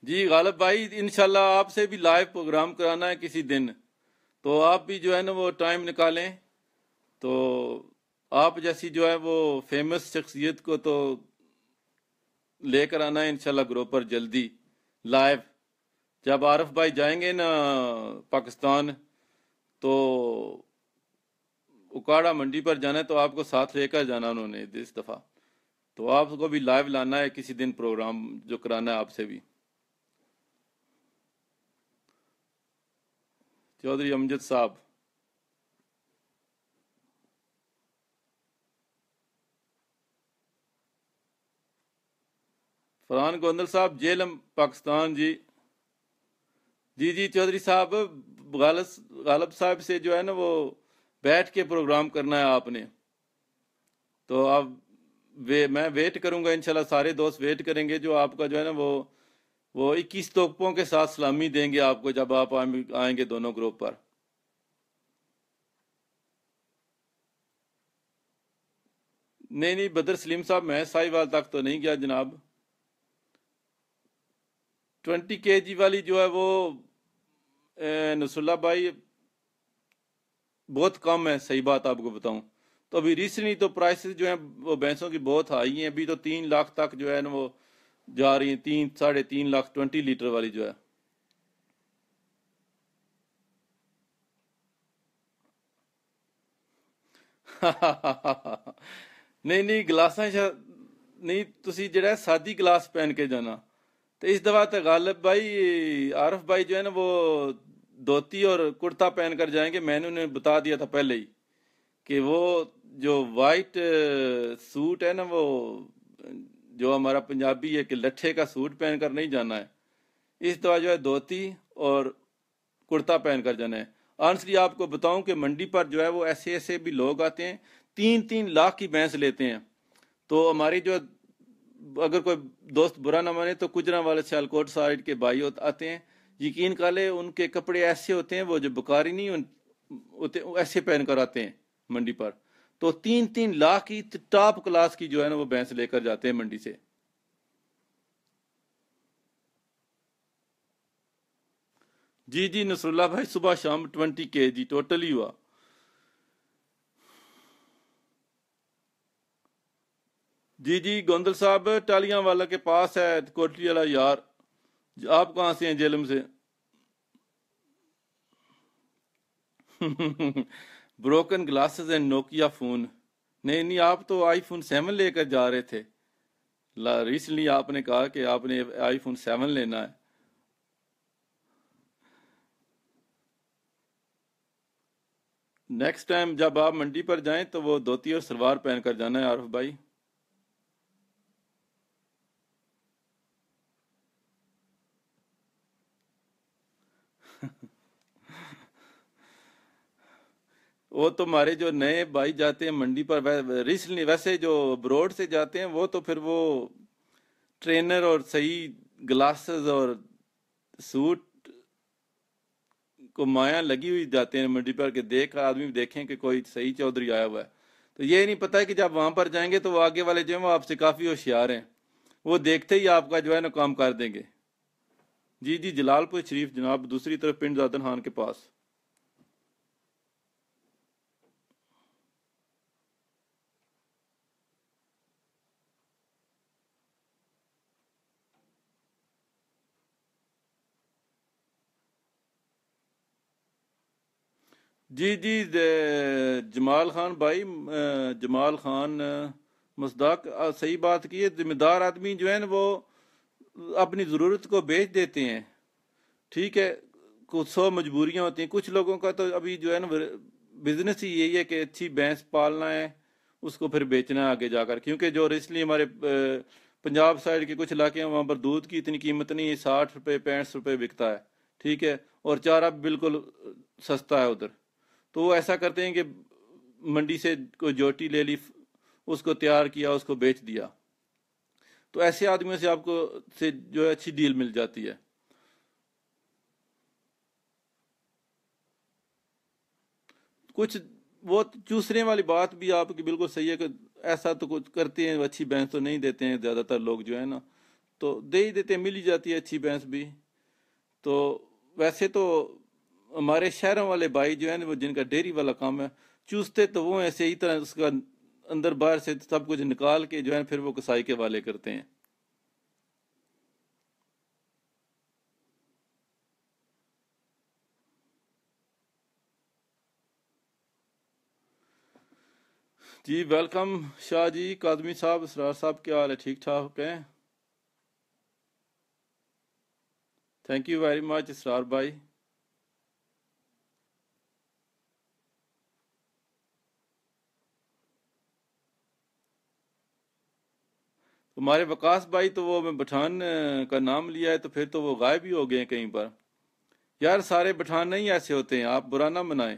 S1: جی غالب بھائی انشاءاللہ آپ سے بھی لائیو پروگرام کرانا ہے کسی دن, تو آپ بھی جو ہے نا وہ ٹائم نکالیں. تو آپ جیسی جو ہے وہ فیمس شخصیت کو تو لے کر آنا ہے انشاءاللہ گروپ پر جلدی لائیو. جب عارف بھائی جائیں گے نا پاکستان تو اکاڑا منڈی پر جانا ہے, تو آپ کو ساتھ لے کر جانا انہوں نے اس دفعہ. تو آپ کو بھی لائیو لانا ہے کسی دن پروگرام جو کرانا ہے آپ سے بھی. چودھری امجد صاحب, فرحان گوندل صاحب, جیلم پاکستان. جی جی جی چودھری صاحب, غالب صاحب سے جو ہے نا وہ بیٹھ کے پروگرام کرنا ہے آپ نے. تو اب میں ویٹ کروں گا انشاءاللہ, سارے دوست ویٹ کریں گے. جو آپ کا جو ہے نا وہ 21 توپوں کے ساتھ سلامی دیں گے آپ کو جب آپ آئیں گے دونوں گروپ پر. نہیں نہیں بدر سلیم صاحب, میں سائی وال تک تو نہیں گیا جناب. 20 kg والی جو ہے وہ نصر اللہ بھائی بہت کم ہے, صحیح بات آپ کو بتاؤں تو. ابھی ریسنٹلی تو پرائسز جو ہیں وہ بھینسوں کی بہت ہائی ہیں, ابھی تو 3 لاکھ تک جو ہے نا وہ جا رہی ہیں, 3.5 لاکھ 20 لیٹر والی جو ہے. نہیں نہیں گلاساں نہیں, تسی جڑا ہے سادی گلاس پہن کے جانا. تو اس دفعہ تو غالب بھائی عارف بھائی جو ہے نا وہ دھوتی اور کرتا پہن کر جائیں گے. میں نے انہیں بتا دیا تھا پہلے ہی کہ وہ جو وائٹ سوٹ ہے نا وہ جو ہمارا پنجابی ہے کہ لٹھے کا سوٹ پہن کر نہیں جانا ہے. اس دفعہ جو ہے دھوتی اور کرتا پہن کر جانا ہے. آنسٹلی آپ کو بتاؤں کہ منڈی پر جو ہے وہ ایسے ایسے بھی لوگ آتے ہیں 3 لاکھ کی بھینس لیتے ہیں. تو ہماری جو اگر کوئی دوست برا نہ مانے تو کجرا والے سیالکوٹ سائڈ کے بھائی آتے ہیں, یقین کر لے ان کے کپڑے ایسے ہوتے ہیں وہ جو بکاری نہیں ہوتے ایسے پہن کر آتے ہیں منڈی پر. تو 3 لاکھ کی ٹاپ کلاس کی جو ہے نا وہ بھینس لے کر جاتے ہیں منڈی سے. جی جی نصر اللہ بھائی, صبح شام 20 kg ٹوٹل ہی ہوا. جی جی گوندل صاحب ٹالیاں والا کے پاس ہے کوٹلی والا یار. آپ کہاں سے ہیں؟ جیلم سے. Broken glasses and Nokia phone. نہیں نہیں, آپ تو آئی فون 7 لے کر جا رہے تھے. ریسنٹلی آپ نے کہا کہ آپ نے آئی فون 7 لینا ہے. نیکسٹ ٹائم جب آپ منڈی پر جائیں تو وہ دھوتی اور سلوار پہن کر جانا ہے عارف بھائی. وہ تو ہمارے جو نئے بھائی جاتے ہیں منڈی پر ریسنٹلی، ویسے جو بروڈ سے جاتے ہیں وہ تو پھر وہ ٹرینر اور صحیح گلاسز اور سوٹ کو مایا لگی ہوئی جاتے ہیں منڈی پر، کہ دیکھ آدمی دیکھیں کہ کوئی صحیح چودھری آیا ہوا ہے، تو یہ نہیں پتا ہے کہ جب وہاں پر جائیں گے تو وہ آگے والے جو ہیں وہ آپ سے کافی ہوشیار ہیں، وہ دیکھتے ہی آپ کا جو ہے نا کام کر دیں گے۔ جی جی، جلال پور شریف جناب، دوسری طرف پنڈ زادن خان کے پاس۔ جی جی، جمال خان بھائی، جمال خان مصداق صحیح بات کی ہے، ذمہ دار آدمی جو ہے نا وہ اپنی ضرورت کو بیچ دیتے ہیں، ٹھیک ہے، کچھ سو مجبوریاں ہوتی ہیں، کچھ لوگوں کا تو ابھی جو ہے نا بزنس ہی یہی ہے کہ اچھی بھینس پالنا ہے، اس کو پھر بیچنا ہے آگے جا کر، کیونکہ جو ریسنٹلی ہمارے پنجاب سائڈ کے کچھ علاقے ہیں وہاں پر دودھ کی اتنی قیمت نہیں ہے، 60 روپے 65 روپے بکتا ہے، ٹھیک ہے، اور چارہ بالکل سستا ہے ادھر، تو وہ ایسا کرتے ہیں کہ منڈی سے کوئی جوٹی لے لی، اس کو تیار کیا، اس کو بیچ دیا، تو ایسے آدمیوں سے آپ کو سے جو ہے اچھی ڈیل مل جاتی ہے۔ کچھ وہ چوسنے والی بات بھی آپ کی بالکل صحیح ہے، کہ ایسا تو کچھ کرتے ہیں، اچھی بھینس تو نہیں دیتے ہیں زیادہ تر لوگ جو ہے نا، تو دے ہی دیتے ہیں، مل ہی جاتی ہے اچھی بھینس بھی۔ تو ویسے تو ہمارے شہروں والے بھائی جو ہیں نا وہ جن کا ڈیری والا کام ہے، چوستے تو وہ ایسے ہی طرح اس کا اندر باہر سے سب کچھ نکال کے جو ہے پھر وہ کسائی کے والے کرتے ہیں۔ جی ویلکم شاہ جی، کاظمی صاحب، اسرار صاحب، کیا حال ہے؟ ٹھیک ٹھاک ہیں؟ تھینک یو ویری مچ اسرار بھائی۔ ہمارے وکاس بھائی تو وہ میں پٹھان کا نام لیا ہے تو پھر تو وہ غائب ہی ہو گئے ہیں کہیں پر۔ یار سارے پٹھان نہیں ایسے ہوتے ہیں، آپ برا نہ منائیں۔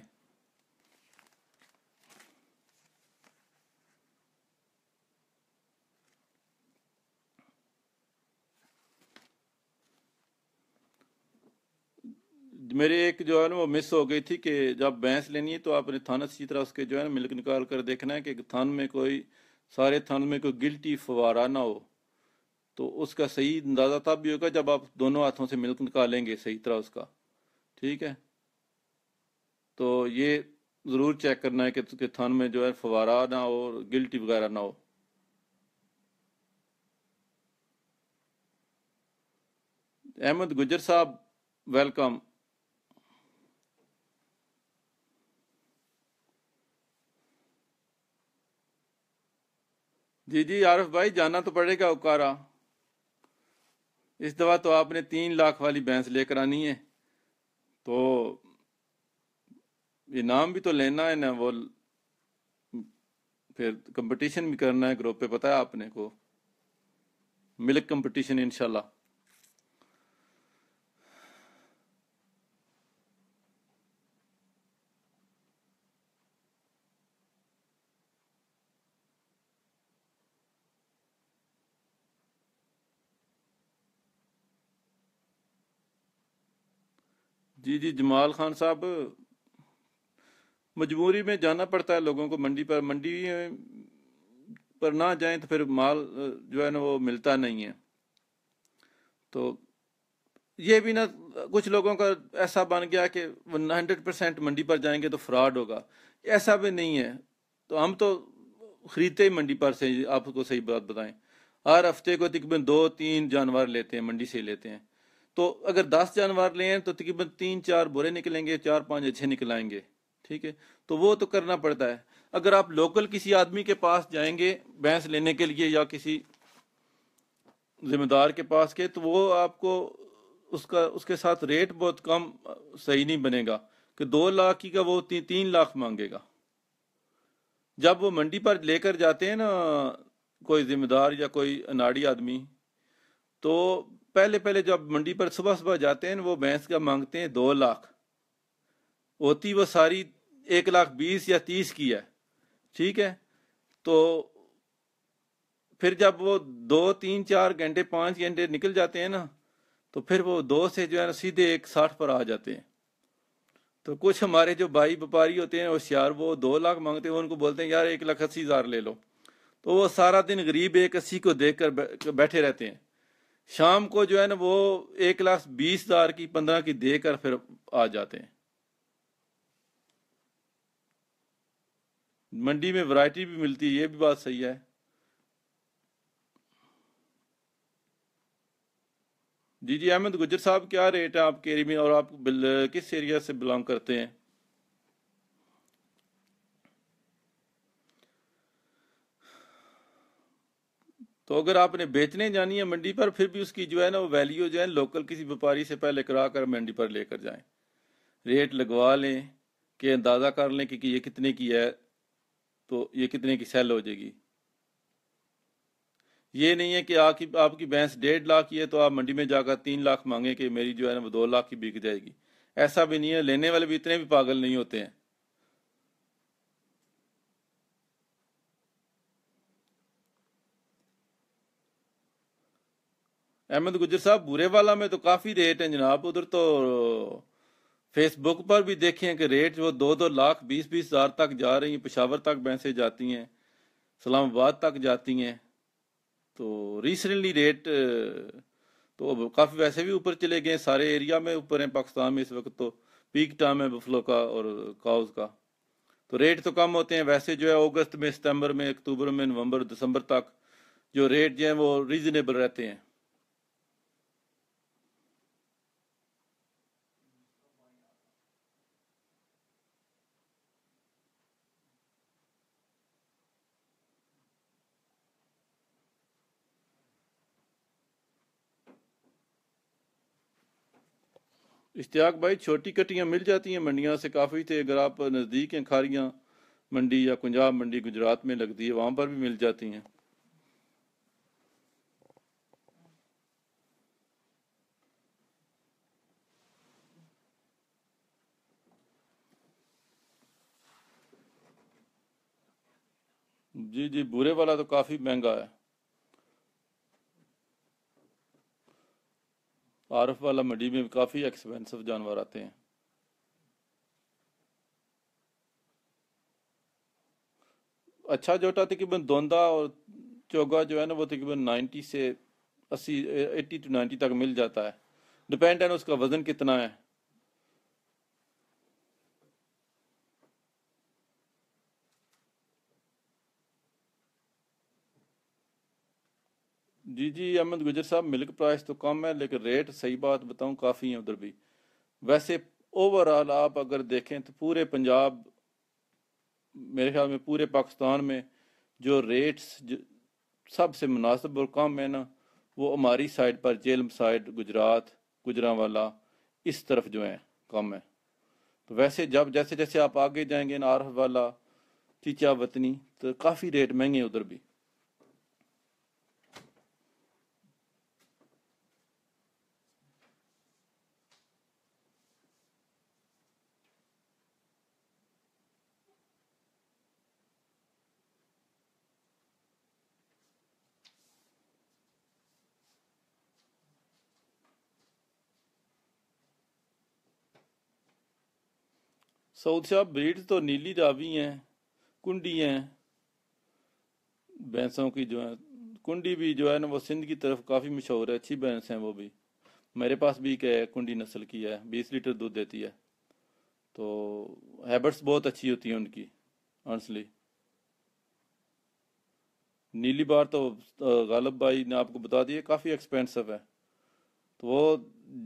S1: میرے ایک جو ہے نا وہ مس ہو گئی تھی، کہ جب بھینس لینی ہے تو آپ نے تھن اچھی طرح اس کے جو ہے نا ملک نکال کر دیکھنا ہے کہ تھن میں کوئی، سارے تھن میں کوئی گلٹی فوارہ نہ ہو، تو اس کا صحیح اندازہ تب بھی ہوگا جب آپ دونوں ہاتھوں سے ملک نکالیں گے صحیح طرح اس کا، ٹھیک ہے، تو یہ ضرور چیک کرنا ہے کہ تھن میں جو ہے فوارہ نہ ہو اور گلٹی وغیرہ نہ ہو۔ احمد گجر صاحب، ویلکم۔ جی جی عارف بھائی، جانا تو پڑے گا اوکارا، اس دفعہ تو آپ نے 3 لاکھ والی بھینس لے کر آنی ہے، تو انعام بھی تو لینا ہے نا، وہ پھر کمپٹیشن بھی کرنا ہے گروپ پہ، پتہ ہے آپ نے کو، ملک کمپٹیشن انشاءاللہ۔ جی جی جمال خان صاحب، مجبوری میں جانا پڑتا ہے لوگوں کو منڈی پر، منڈی پر نہ جائیں تو پھر مال جو ہے نا وہ ملتا نہیں ہے، تو یہ بھی نا کچھ لوگوں کا ایسا بن گیا کہ 100% منڈی پر جائیں گے تو فراڈ ہوگا، ایسا بھی نہیں ہے، تو ہم تو خریدتے ہی منڈی پر سے، آپ کو صحیح بات بتائیں، ہر ہفتے کو تقریباً 2-3 جانور لیتے ہیں منڈی سے ہی لیتے ہیں، تو اگر 10 جانور لیں تو تقریباً 3-4 برے نکلیں گے، 4-5 اچھے نکلائیں گے، ٹھیک ہے، تو وہ تو کرنا پڑتا ہے۔ اگر آپ لوکل کسی آدمی کے پاس جائیں گے بھینس لینے کے لیے یا کسی ذمہ دار کے پاس کے، تو وہ آپ کو اس کے ساتھ ریٹ بہت کم، صحیح نہیں بنے گا، کہ 2 لاکھ کی کا وہ 3 لاکھ مانگے گا۔ جب وہ منڈی پر لے کر جاتے ہیں نا کوئی ذمہ دار یا کوئی اناڑی آدمی، تو پہلے پہلے جب منڈی پر صبح صبح جاتے ہیں وہ بھینس کا مانگتے ہیں 2 لاکھ، ہوتی وہ ساری 1,20,000 یا 30 کی ہے، ٹھیک ہے؟ تو پھر جب وہ 2 3 4 گھنٹے 5 گھنٹے نکل جاتے ہیں نا، تو پھر وہ 2 سے جو ہے نا سیدھے 1,60 پر آ جاتے ہیں۔ تو کچھ ہمارے جو بھائی وپاری ہوتے ہیں ہوشیار، وہ 2 لاکھ مانگتے ہیں، وہ ان کو بولتے ہیں یار 1,80,000 لے لو، تو وہ سارا دن غریب 1,80 کو دیکھ کر بیٹھے رہتے ہیں۔ شام کو جو ہے نا وہ 1,20,000 کی 15 کی دے کر پھر آ جاتے ہیں۔ منڈی میں ورائٹی بھی ملتی ہے، یہ بھی بات صحیح ہے۔ جی جی احمد گجر صاحب، کیا ریٹ ہے آپ کے ایریا میں، اور آپ کس ایریا سے بلانگ کرتے ہیں؟ تو اگر آپ نے بیچنے جانی ہے منڈی پر، پھر بھی اس کی جو ہے نا وہ ویلیو جو ہے لوکل کسی وپاری سے پہلے کرا کر منڈی پر لے کر جائیں، ریٹ لگوا لیں کہ اندازہ کر لیں کہ یہ کتنے کی ہے، تو یہ کتنے کی سیل ہو جائے گی۔ یہ نہیں ہے کہ آپ کی بھینس 1.5 لاکھ کی ہے تو آپ منڈی میں جا کر 3 لاکھ مانگیں کہ میری جو ہے نا وہ 2 لاکھ کی بک جائے گی، ایسا بھی نہیں ہے، لینے والے بھی اتنے بھی پاگل نہیں ہوتے ہیں۔ احمد گجر صاحب، بورے والا میں تو کافی ریٹ ہیں جناب، ادھر تو فیس بک پر بھی دیکھیں کہ ریٹ وہ 2 2 لاکھ 20 20 ہزار تک جا رہی ہیں، پشاور تک بھینسیں جاتی ہیں، اسلام آباد تک جاتی ہیں۔ تو ریسنٹلی ریٹ تو کافی ویسے بھی اوپر چلے گئے، سارے ایریا میں اوپر ہیں پاکستان میں اس وقت، تو پیک ٹائم ہے بفلو کا اور کاؤز کا، تو ریٹ تو کم ہوتے ہیں ویسے جو ہے اگست میں، ستمبر میں، اکتوبر میں، نومبر دسمبر تک جو ریٹ جو ہیں وہ ریزنیبل رہتے ہیں۔ اشتیاق بھائی، چھوٹی کٹیاں مل جاتی ہیں منڈیاں سے کافی تھے، اگر آپ نزدیک ہیں کھاریاں منڈی یا پنجاب منڈی گجرات میں لگتی ہے، وہاں پر بھی مل جاتی ہیں۔ جی جی، بورے والا تو کافی مہنگا ہے، عارف والا منڈی میں کافی ایکسپینسو جانور آتے ہیں۔ اچھا جوٹا تقریباً دوندا اور چوگا جو ہے نا وہ تقریباً 90 سے 80 80 to 90 تک مل جاتا ہے، ڈپینڈ ہے نا اس کا وزن کتنا ہے۔ جی جی احمد گجر صاحب، ملک پرائس تو کم ہے لیکن ریٹ صحیح بات بتاؤں کافی ہیں ادھر بھی۔ ویسے اوور آل آپ اگر دیکھیں تو پورے پنجاب، میرے خیال میں پورے پاکستان میں جو ریٹس سب سے مناسب اور کم ہے نا، وہ ہماری سائڈ پر جیلم سائڈ، گجرات، گجرانوالا، اس طرف جو ہیں کم ہے۔ تو ویسے جب جیسے جیسے آپ آگے جائیں گے نا، عارف والا، چیچا وطنی، تو کافی ریٹ مہنگے ہیں ادھر بھی۔ سعود صاحب، بریڈ تو نیلی راوی ہیں، کنڈی ہیں بھینسوں کی جو ہیں، کنڈی بھی جو ہے نا وہ سندھ کی طرف کافی مشہور ہے، اچھی بھینس ہیں وہ بھی، میرے پاس بھی ایک ہے کنڈی نسل کی ہے، 20 لیٹر دودھ دیتی ہے، تو ہیبٹس بہت اچھی ہوتی ہیں ان کی آنسلی۔ نیلی بار تو غالب بھائی نے آپ کو بتا دیا کافی ایکسپینسو ہے، تو وہ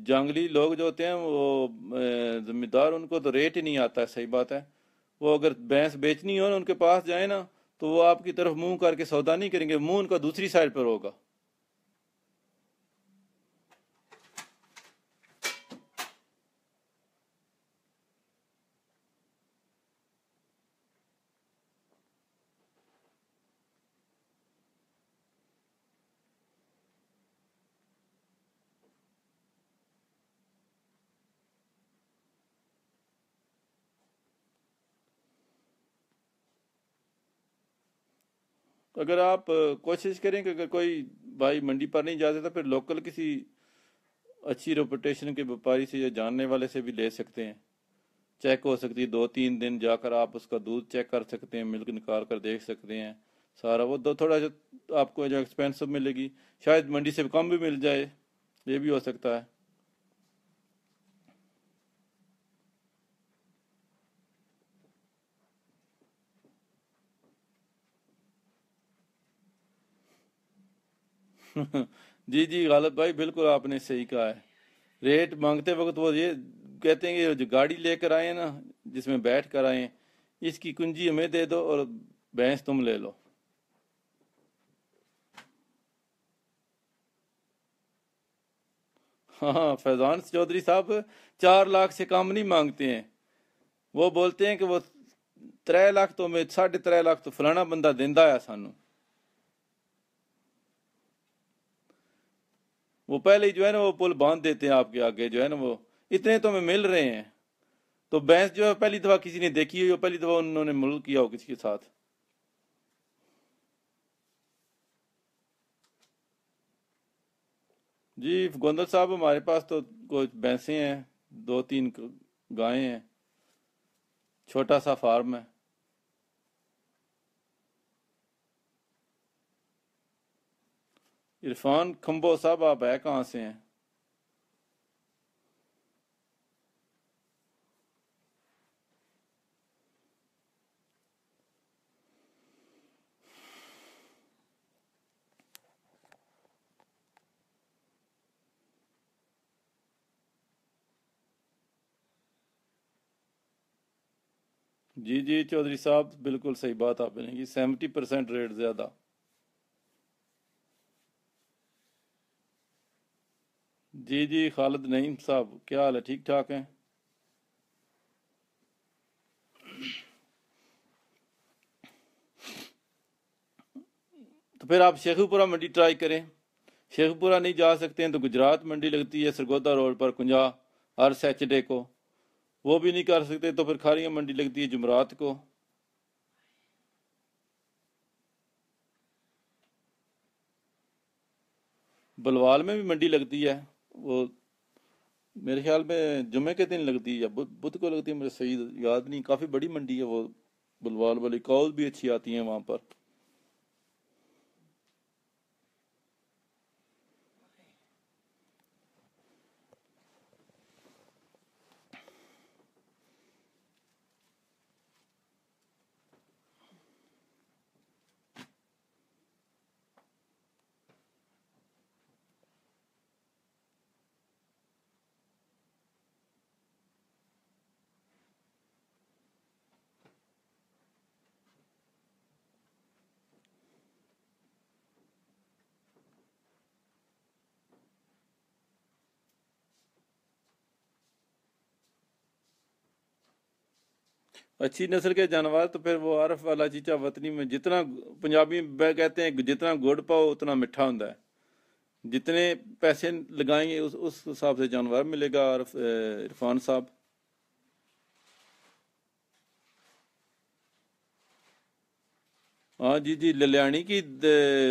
S1: جنگلی لوگ جو ہوتے ہیں وہ زمیندار، ان کو تو ریٹ ہی نہیں آتا ہے، صحیح بات ہے، وہ اگر بھینس بیچنی ہو نا ان کے پاس جائیں نا، تو وہ آپ کی طرف منہ کر کے سودا نہیں کریں گے، منہ ان کا دوسری سائڈ پر ہوگا۔ اگر آپ کوشش کریں کہ اگر کوئی بھائی منڈی پر نہیں جاتے تو پھر لوکل کسی اچھی ریپوٹیشن کے ویپاری سے یا جاننے والے سے بھی لے سکتے ہیں. چیک ہو سکتی ہے 2-3 دن جا کر آپ اس کا دودھ چیک کر سکتے ہیں, ملک نکال کر دیکھ سکتے ہیں سارا. وہ تھوڑا جو آپ کو جو ایکسپینسو ملے گی, شاید منڈی سے کم بھی مل جائے, یہ بھی ہو سکتا ہے. جی جی غالب بھائی, بالکل آپ نے صحیح کہا ہے. ریٹ مانگتے وقت وہ یہ کہتے ہیں کہ جو گاڑی لے کر آئے نا, جس میں بیٹھ کر آئے, اس کی کنجی ہمیں دے دو اور بھینس تم لے لو. ہاں, فیضان چودھری صاحب 4 لاکھ سے کم نہیں مانگتے ہیں. وہ بولتے ہیں کہ وہ 3 لاکھ تو میں 3.5 لاکھ تو فلانا بندہ دیندا ہے سانو. وہ پہلے ہی جو ہے نا وہ پل باندھ دیتے ہیں آپ کے آگے, جو ہے نا وہ اتنے تو ہمیں مل رہے ہیں. تو بھینس جو ہے پہلی دفعہ کسی نے دیکھی ہوئی, پہلی دفعہ انہوں نے ملک کیا ہو کسی کے ساتھ. جی گوندل صاحب, ہمارے پاس تو کچھ بھینسیں ہیں, 2-3 گائیں ہیں, چھوٹا سا فارم ہے. عرفان کھمبو صاحب, آپ ہے کہاں سے ہیں؟ جی جی چودھری صاحب, بالکل صحیح بات آپ نے کی, 70% ریٹ زیادہ. جی جی خالد نعیم صاحب, کیا حال ہے؟ ٹھیک ٹھاک ہیں؟ تو پھر آپ شیخو پورہ منڈی ٹرائی کریں. شیخو پورہ نہیں جا سکتے ہیں تو گجرات منڈی لگتی ہے سرگودا روڈ پر 50 ہر سیچرڈے کو, وہ بھی نہیں کر سکتے تو پھر کھاریاں منڈی لگتی ہے جمعرات کو. بلوال میں بھی منڈی لگتی ہے, وہ میرے خیال میں جمعے کے دن لگتی ہے یا بدھ کو لگتی ہے, مجھے صحیح یاد نہیں. کافی بڑی منڈی ہے وہ بلوال والی, کاؤز بھی اچھی آتی ہیں وہاں پر. اچھی نسل کے جانور تو پھر وہ عارف والا چیچا وطنی میں, جتنا پنجابی کہتے ہیں جتنا گڑ پاؤ اتنا میٹھا ہوتا ہے. جتنے پیسے لگائیں گے اس حساب سے جانور ملے گا. عرفان صاحب, ہاں جی جی, للیانی کی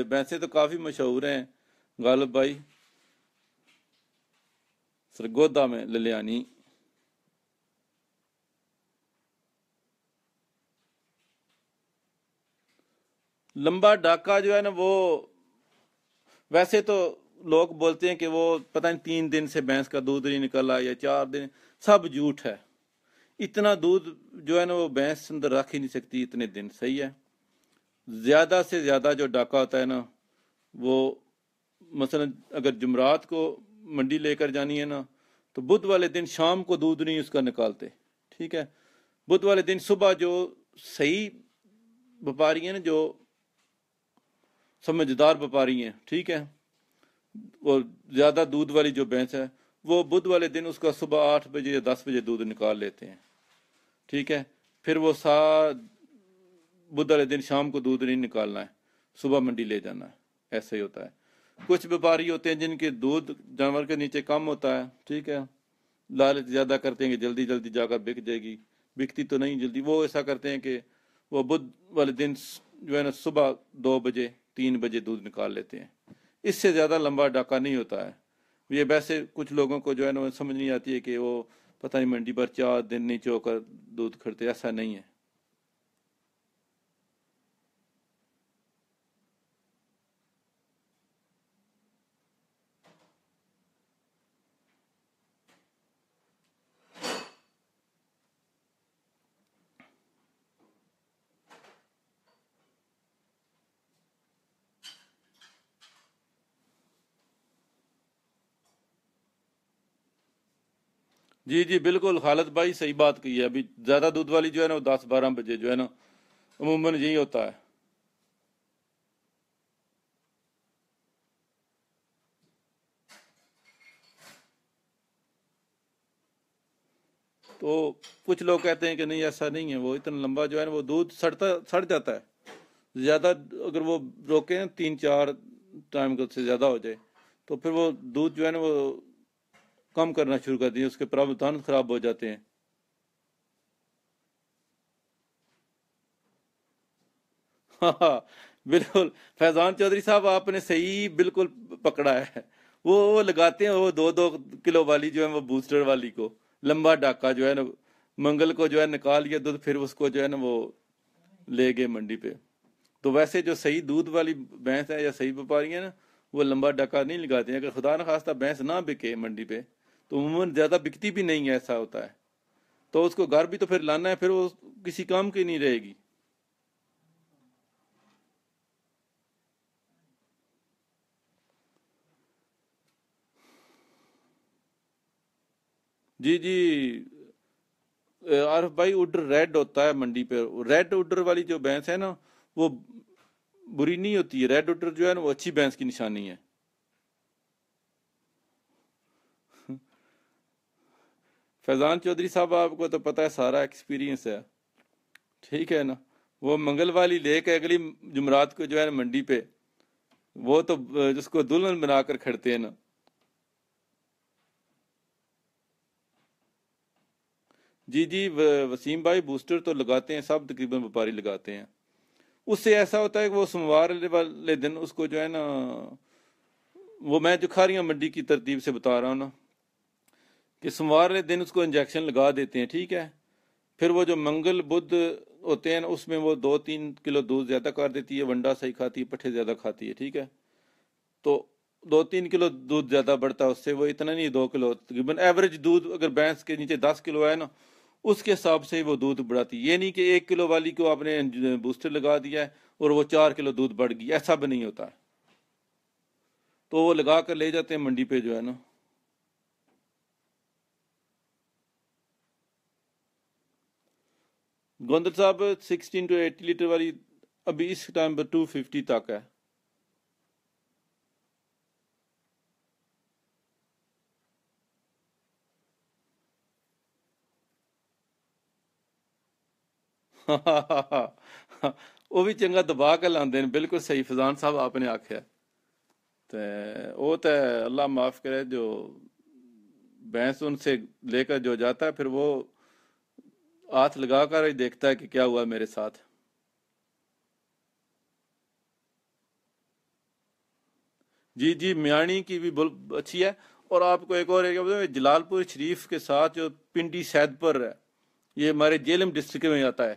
S1: بھینسیں تو کافی مشہور ہیں غالب بھائی, سرگودا میں للیانی. لمبا ڈاکہ جو ہے نا وہ ویسے تو لوگ بولتے ہیں کہ وہ پتہ نہیں 3 دن سے بھینس کا دودھ نہیں نکلا یا 4 دن, سب جھوٹ ہے. اتنا دودھ جو ہے نا وہ بھینس اندر رکھ ہی نہیں سکتی اتنے دن, صحیح ہے. زیادہ سے زیادہ جو ڈاکہ ہوتا ہے نا وہ, مثلا اگر جمعرات کو منڈی لے کر جانی ہے نا تو بدھ والے دن شام کو دودھ نہیں اس کا نکالتے, ٹھیک ہے. بدھ والے دن صبح جو صحیح وپاری ہیں نا, جو سمجھدار وپاری ہیں, ٹھیک ہے, اور زیادہ دودھ والی جو بھینس ہے وہ بدھ والے دن اس کا صبح 8 بجے یا 10 بجے دودھ نکال لیتے ہیں, ٹھیک ہے. پھر وہ بدھ والے دن شام کو دودھ نہیں نکالنا ہے, صبح منڈی لے جانا ہے. ایسا ہی ہوتا ہے. کچھ وپاری ہوتے ہیں جن کے دودھ جانور کے نیچے کم ہوتا ہے, ٹھیک ہے, لالچ زیادہ کرتے ہیں کہ جلدی جلدی جا کر بک جائے گی, بکتی تو نہیں جلدی. وہ ایسا کرتے ہیں کہ وہ بدھ والے دن جو ہے نا صبح 2 بجے 3 بجے دودھ نکال لیتے ہیں، اس سے زیادہ لمبا ڈاکہ نہیں ہوتا ہے۔ یہ ویسے کچھ لوگوں کو جو ہے نا وہ سمجھ نہیں آتی ہے کہ وہ پتہ نہیں منڈی پر 4 دن نہیں چو کر دودھ کھڑتے، ایسا نہیں ہے۔ جی جی بالکل، خالد بھائی صحیح بات کی ہے۔ ابھی زیادہ دودھ والی جو ہے نا وہ 10 12 بجے جو ہے نا عموماً یہی ہوتا ہے۔ تو کچھ لوگ کہتے ہیں کہ نہیں ایسا نہیں ہے، وہ اتنا لمبا جو ہے نا وہ دودھ سڑ جاتا ہے زیادہ، اگر وہ روکے نا 3 4 ٹائم سے زیادہ ہو جائے تو پھر وہ دودھ جو ہے نا وہ کم کرنا شروع کر دیں، اس کے پراوتھان خراب ہو جاتے ہیں۔ ہاں ہاں، بالکل فیضان چودھری صاحب آپ نے صحیح بالکل پکڑا ہے۔ وہ لگاتے ہیں وہ 2 2 کلو والی جو ہے وہ بوسٹر والی کو، لمبا ڈاکہ جو ہے نا منگل کو جو ہے نکال لیا دودھ، پھر اس کو جو ہے نا وہ لے گئے منڈی پہ۔ تو ویسے جو صحیح دودھ والی بھینس ہے یا صحیح ویپاری ہے نا، وہ لمبا ڈاکہ نہیں لگاتے ہیں۔ اگر خدا نخواستہ بھینس نہ بکے منڈی پہ تو عموماً زیادہ بکتی بھی نہیں ہے، ایسا ہوتا ہے، تو اس کو گھر بھی تو پھر لانا ہے، پھر وہ کسی کام کی نہیں رہے گی۔ جی جی عارف بھائی، اڈر ریڈ ہوتا ہے منڈی پہ، ریڈ اڈر والی جو بھینس ہے نا وہ بری نہیں ہوتی ہے، ریڈ اڈر جو ہے نا وہ اچھی بھینس کی نشانی ہے۔ فیضان چودھری صاحب آپ کو تو پتہ ہے، سارا ایکسپیرینس ہے، ٹھیک ہے نا۔ وہ منگل والی لے کے اگلی جمعرات کو جو ہے نا منڈی پہ، وہ تو جس کو دلہن بنا کر کھڑتے ہیں نا۔ جی جی وسیم بھائی، بوسٹر تو لگاتے ہیں سب، تقریباً ویپاری لگاتے ہیں۔ اس سے ایسا ہوتا ہے کہ وہ سوموار والے دن اس کو جو ہے نا، وہ میں جو کھاریاں منڈی کی ترتیب سے بتا رہا ہوں نا، کہ سوموار والے دن اس کو انجیکشن لگا دیتے ہیں، ٹھیک ہے۔ پھر وہ جو منگل بدھ ہوتے ہیں نا، اس میں وہ 2 3 کلو دودھ زیادہ کر دیتی ہے، ونڈا صحیح کھاتی ہے، پٹھے زیادہ کھاتی ہے، ٹھیک ہے۔ تو 2 3 کلو دودھ زیادہ بڑھتا ہے اس سے، وہ اتنا نہیں، 2 کلو تقریباً ایوریج دودھ اگر بھینس کے نیچے 10 کلو ہے نا، اس کے حساب سے ہی وہ دودھ بڑھاتی ہے۔ یہ نہیں کہ 1 کلو والی کو آپ نے بوسٹر لگا دیا ہے اور وہ 4 کلو دودھ بڑھ گئی، ایسا بھی نہیں ہوتا ہے۔ تو وہ لگا کر لے جاتے ہیں منڈی پہ جو ہے نا۔ گوندل صاحب 16 to 80 لیٹر والی ابھی اس ٹائم پر 250 تک ہے۔ وہ بھی چنگا دبا کے لاندے ہیں، بالکل صحیح فضان صاحب آپ نے آکھیا۔ تے وہ تے اللہ معاف کرے، جو بھینس ان سے لے کر جو جاتا ہے، پھر وہ ہاتھ لگا کر ہی دیکھتا ہے کہ کیا ہوا میرے ساتھ۔ جی جی میانی کی بھی اچھی ہے۔ اور آپ کو ایک اور جلال پور شریف کے ساتھ جو پنڈی سید پر ہے، یہ ہمارے جیلم ڈسٹرکٹ میں آتا ہے،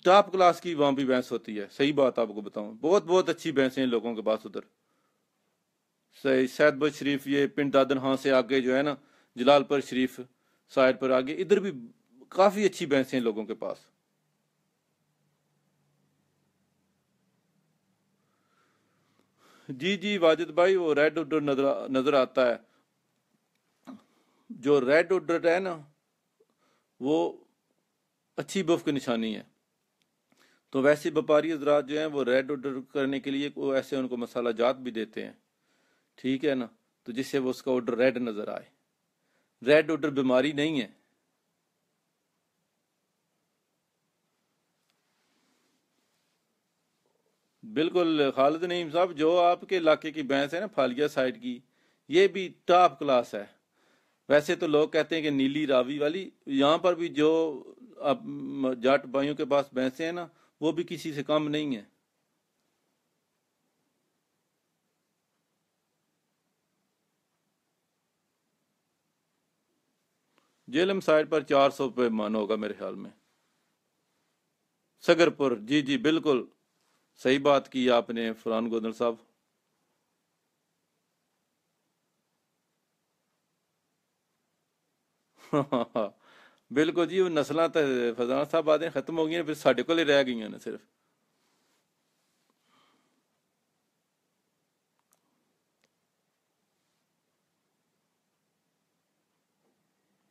S1: ٹاپ کلاس کی وہاں بھی بھینس ہوتی ہے، صحیح بات آپ کو بتاؤں، بہت بہت اچھی بھینسیں ہیں لوگوں کے پاس ادھر۔ صحیح، سید بت شریف، یہ پنڈ دادن ہاں سے آگے جو ہے نا، جلال پور شریف سائڈ پر آگے ادھر بھی کافی اچھی بھینسیں ہیں لوگوں کے پاس۔ جی جی واجد بھائی، وہ ریڈ اڈر نظر آتا ہے، جو ریڈ اڈر ہے نا وہ اچھی بف کی نشانی ہے۔ تو ویسے ویپاری حضرات جو ہیں وہ ریڈ آرڈر کرنے کے لیے وہ ایسے ان کو مسالہ جات بھی دیتے ہیں، ٹھیک ہے نا، تو جس سے وہ اس کا آرڈر ریڈ نظر آئے۔ ریڈ آرڈر بیماری نہیں ہے۔ بالکل خالد نعیم صاحب، جو آپ کے علاقے کی بھینس ہے نا پھالیا سائڈ کی، یہ بھی ٹاپ کلاس ہے۔ ویسے تو لوگ کہتے ہیں کہ نیلی راوی والی، یہاں پر بھی جو جاٹ بھائیوں کے پاس بھینسیں ہیں نا، وہ بھی کسی سے کم نہیں ہے۔ جیلم سائڈ پر 400 روپے من ہوگا میرے خیال میں۔ سگرپور، جی جی بالکل صحیح بات کی آپ نے فرحان گودل صاحب۔ بالکل جی، وہ نسلاں تو فضان صاحب آدھے ختم ہو گئی ہیں، پھر ساڈے کول ہی رہ گئی ہیں صرف۔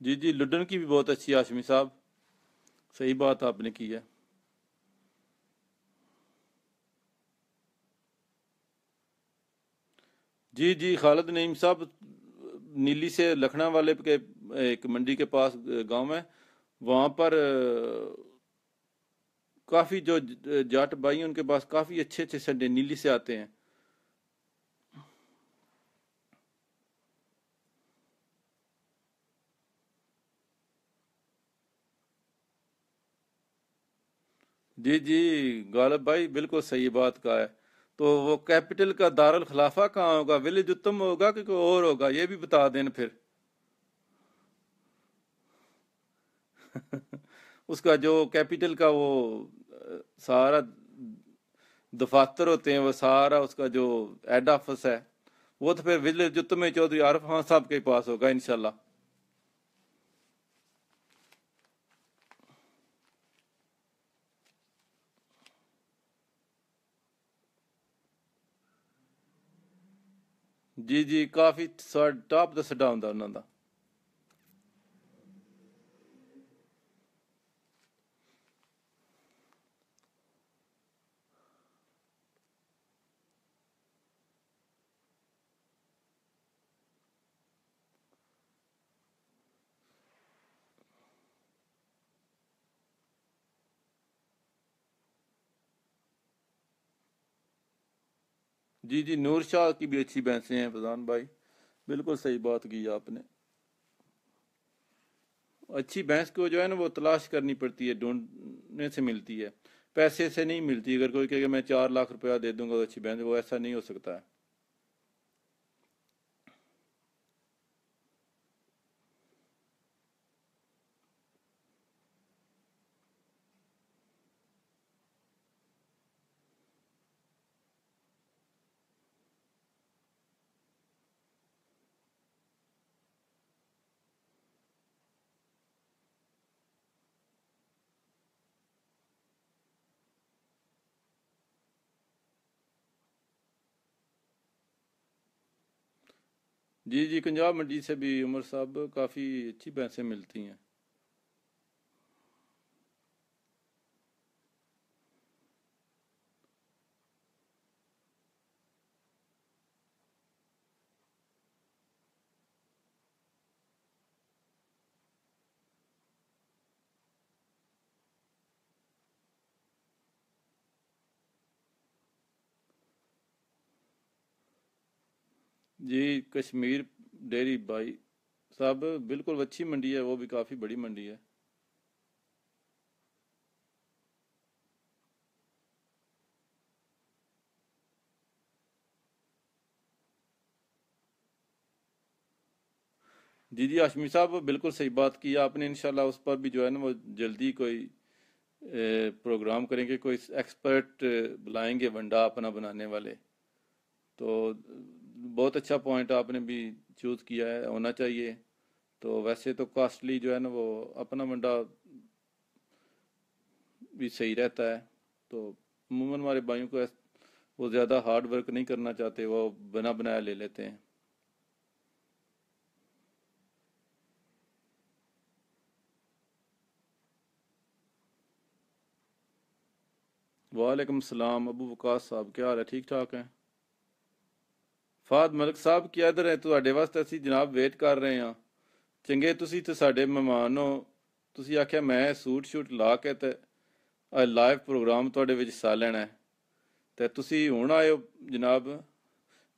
S1: جی جی، لڈن کی بھی بہت اچھی ہاشمی صاحب، صحیح بات آپ نے کی ہے۔ جی جی، خالد نعیم صاحب نیلی سے لکھنؤ والے کے ایک منڈی کے پاس گاؤں ہے، وہاں پر کافی جو جاٹ بھائی ہیں ان کے پاس کافی اچھے اچھے سنڈے نیلی سے آتے ہیں۔ جی جی غالب بھائی، بالکل صحیح بات کہا ہے۔ تو وہ کیپٹل کا دارالخلافہ کہاں ہوگا؟ ولیج اتم ہوگا کہ کوئی اور ہوگا؟ یہ بھی بتا دیں پھر۔ اس کا جو کیپٹل کا وہ سارا دفاتر ہوتے ہیں، وہ سارا اس کا جو ہیڈ آفس ہے، وہ تو پھر ولیج اتم میں چودھری عارف خان صاحب کے پاس ہوگا انشاءاللہ۔ جی جی، کافی ٹاپ دا سڈا ہوندا انہاں دا۔ جی جی، نور شاہ کی بھی اچھی بھینسیں ہیں فضان بھائی، بالکل صحیح بات کی آپ نے۔ اچھی بھینس کو جو ہے نا وہ تلاش کرنی پڑتی ہے، ڈھونڈنے سے ملتی ہے، پیسے سے نہیں ملتی۔ اگر کوئی کہ میں 4 لاکھ روپیہ دے دوں گا تو اچھی بھینس، وہ ایسا نہیں ہو سکتا ہے۔ جی جی، پنجاب منڈی سے بھی عمر صاحب کافی اچھی بھینسیں ملتی ہیں۔ جی، کشمیر ڈیری بھائی صاحب بالکل اچھی منڈی ہے، وہ بھی کافی بڑی منڈی ہے۔ جی جی ہاشمی صاحب، بالکل صحیح بات کی آپ نے، انشاءاللہ اس پر بھی جو ہے نا وہ جلدی کوئی پروگرام کریں گے، کوئی ایکسپرٹ بلائیں گے ونڈا اپنا بنانے والے۔ تو بہت اچھا پوائنٹ آپ نے بھی چوز کیا ہے، ہونا چاہیے۔ تو ویسے تو کاسٹلی جو ہے نا وہ اپنا ونڈا بھی صحیح رہتا ہے۔ تو عموماً ہمارے بھائیوں کو وہ زیادہ ہارڈ ورک نہیں کرنا چاہتے، وہ بنا بنایا لے لیتے ہیں۔ وعلیکم السلام ابو وقاص صاحب، کیا حال ہے؟ ٹھیک ٹھاک ہیں؟ فہد ملک صاحب کیا ادھر ہے؟ ਤੁਹਾਡੇ ਵਾਸਤੇ ਅਸੀਂ ਜਨਾਬ ਵੇਟ ਕਰ ਰਹੇ ਹਾਂ। ਚੰਗੇ ਤੁਸੀਂ ਤੇ ਸਾਡੇ ਮਹਿਮਾਨ ਹੋ, ਤੁਸੀਂ ਆਖਿਆ ਮੈਂ ਸੂਟ ਸ਼ੂਟ ਲਾ ਕੇ ਤੇ ਲਾਈਵ ਪ੍ਰੋਗਰਾਮ ਤੁਹਾਡੇ ਵਿੱਚ ਹਿੱਸਾ ਲੈਣਾ ਹੈ, ਤੇ ਤੁਸੀਂ ਹੁਣ ਆਏ ਹੋ ਜਨਾਬ।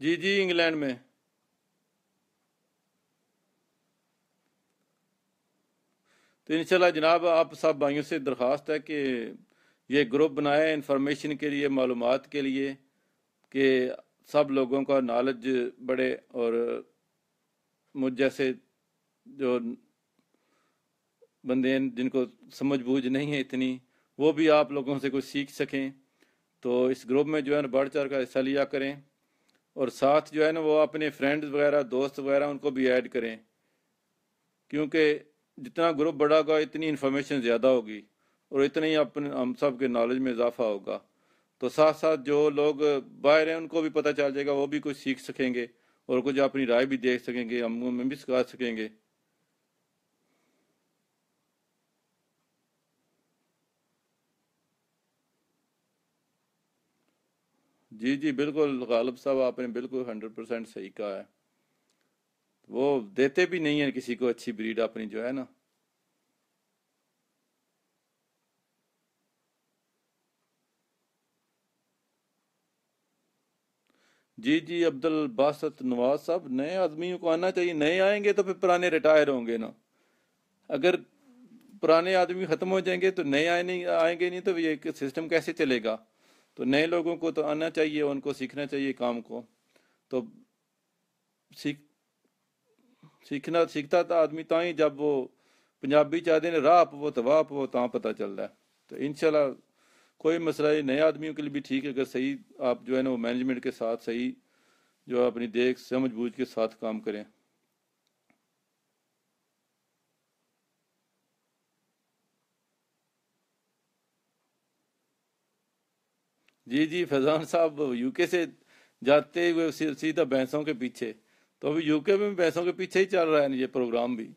S1: جی جی انگلینڈ میں. تو انشاءاللہ جناب آپ سب بھائیوں سے درخواست ہے کہ یہ گروپ بنائے انفارمیشن کے لیے، معلومات کے لیے، کہ سب لوگوں کا نالج بڑھے، اور مجھ جیسے جو بندے ہیں جن کو سمجھ بوجھ نہیں ہے اتنی، وہ بھی آپ لوگوں سے کچھ سیکھ سکیں. تو اس گروپ میں جو ہے نا بڑھ چڑھ کر حصہ لیا کریں، اور ساتھ جو ہے نا وہ اپنے فرینڈز وغیرہ، دوست وغیرہ، ان کو بھی ایڈ کریں، کیونکہ جتنا گروپ بڑھا گا اتنی انفارمیشن زیادہ ہوگی، اور اتنا ہی ہم سب کے نالج میں اضافہ ہوگا. تو ساتھ ساتھ جو لوگ باہر ہیں ان کو بھی پتہ چل جائے گا، وہ بھی کچھ سیکھ سکیں گے، اور کچھ اپنی رائے بھی دیکھ سکیں گے، ہم بھی سکھا سکیں گے. جی جی بالکل غالب صاحب، آپ نے بالکل 100% صحیح کہا ہے. وہ دیتے بھی نہیں ہیں کسی کو اچھی بریڈ اپنی جو ہے نا. جی جی عبد الباسط نواز صاحب، نئے آدمیوں کو آنا چاہیے. نئے آئیں گے تو پھر پرانے ریٹائر ہوں گے نا. اگر پرانے آدمی ختم ہو جائیں گے تو نئے آئیں گے نہیں، تو یہ سسٹم کیسے چلے گا؟ تو نئے لوگوں کو تو آنا چاہیے، ان کو سیکھنا چاہیے کام کو. تو سیکھ سیکھتا تھا آدمی تاں جب وہ پنجابی چاہتے ہیں راہ پو تو واہ پو، تاں پتہ چلتا ہے. تو انشاءاللہ کوئی مسئلہ ہے، نئے آدمیوں کے لیے بھی ٹھیک ہے اگر صحیح آپ جو ہے نا وہ مینجمنٹ کے ساتھ صحیح جو اپنی دیکھ سمجھ بوجھ کے ساتھ کام کریں. جی جی فیضان صاحب یو کے سے جاتے ہوئے سیدھا بھینسوں کے پیچھے. تو ابھی یو کے میں بھی بھینسوں کے پیچھے ہی چل رہا ہے یہ پروگرام بھی.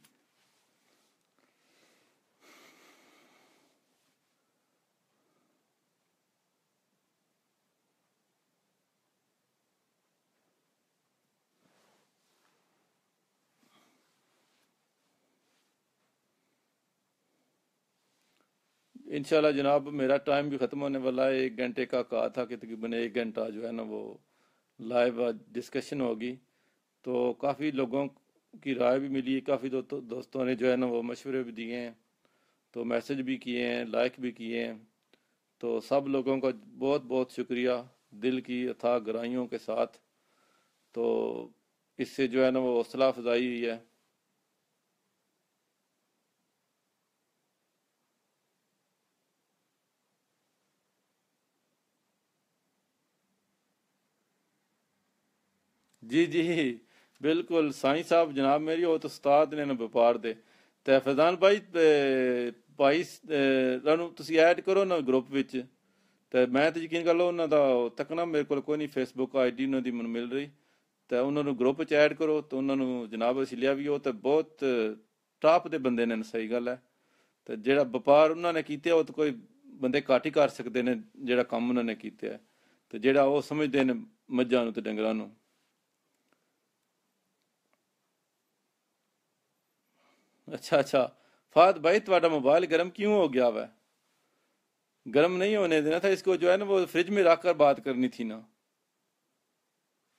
S1: انشاءاللہ جناب میرا ٹائم بھی ختم ہونے والا ہے. 1 گھنٹے کا کہا تھا کہ تقریباً 1 گھنٹہ جو ہے نا وہ لائیو ڈسکشن ہوگی. تو کافی لوگوں کی رائے بھی ملی ہے، کافی دوستوں نے جو ہے نا وہ مشورے بھی دیے ہیں، تو میسج بھی کیے ہیں، لائک بھی کیے ہیں. تو سب لوگوں کا بہت بہت شکریہ دل کی اتھاہ گہرائیوں کے ساتھ. تو اس سے جو ہے نا وہ حوصلہ افزائی ہوئی ہے. جی جی بالکل سائیں صاحب جناب میری وہ تو استاد نے نا وپار دے. تے فیضان بھائی بھائی تسی ایڈ کرو نا گروپ وچ. تے میں تو یقین کر لو انہوں دا تکنا میرے کو کوئی نہیں، فیس بک آئی ڈی انہوں دی من مل رہی. تو انہوں نے گروپ چ ایڈ کرو، تو انہوں نے جناب اسی لیا بھی ہو. تو بہت ٹاپ دے بندے نے، صحیح گل ہے. تو جیڑا وپار انہوں نے کیتے وہ تو کوئی بندے گھٹ ہی کر سکتے نے، جیڑا کام انہوں نے کیتے ہے. تو جیڑا وہ سمجھتے ہیں مجھاں نو تے ڈنگراں نو. اچھا اچھا فہد بھائی تہاڈا موبائل گرم کیوں ہو گیا ہوا ہے؟ گرم نہیں ہونے دینا تھا اس کو، جو ہے نا وہ فریج میں رکھ کر بات کرنی تھی نا.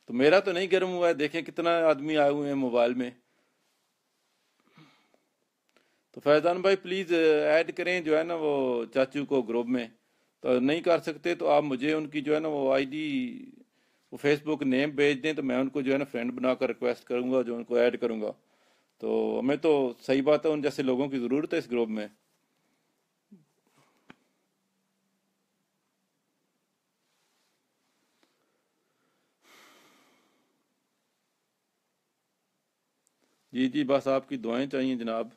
S1: تو میرا تو نہیں گرم ہوا ہے، دیکھیں کتنا آدمی آئے ہوئے ہیں موبائل میں. تو فیضان بھائی پلیز ایڈ کریں جو ہے نا وہ چاچو کو گروپ میں. تو نہیں کر سکتے تو آپ مجھے ان کی جو ہے نا وہ آئی ڈی، وہ فیس بک نیم بھیج دیں، تو میں ان کو جو ہے نا فرینڈ بنا کر ریکویسٹ کروں گا، جو ان کو ایڈ کروں گا. تو ہمیں تو صحیح بات ہے ان جیسے لوگوں کی ضرورت ہے اس گروپ میں. جی جی بس آپ کی دعائیں چاہیے جناب.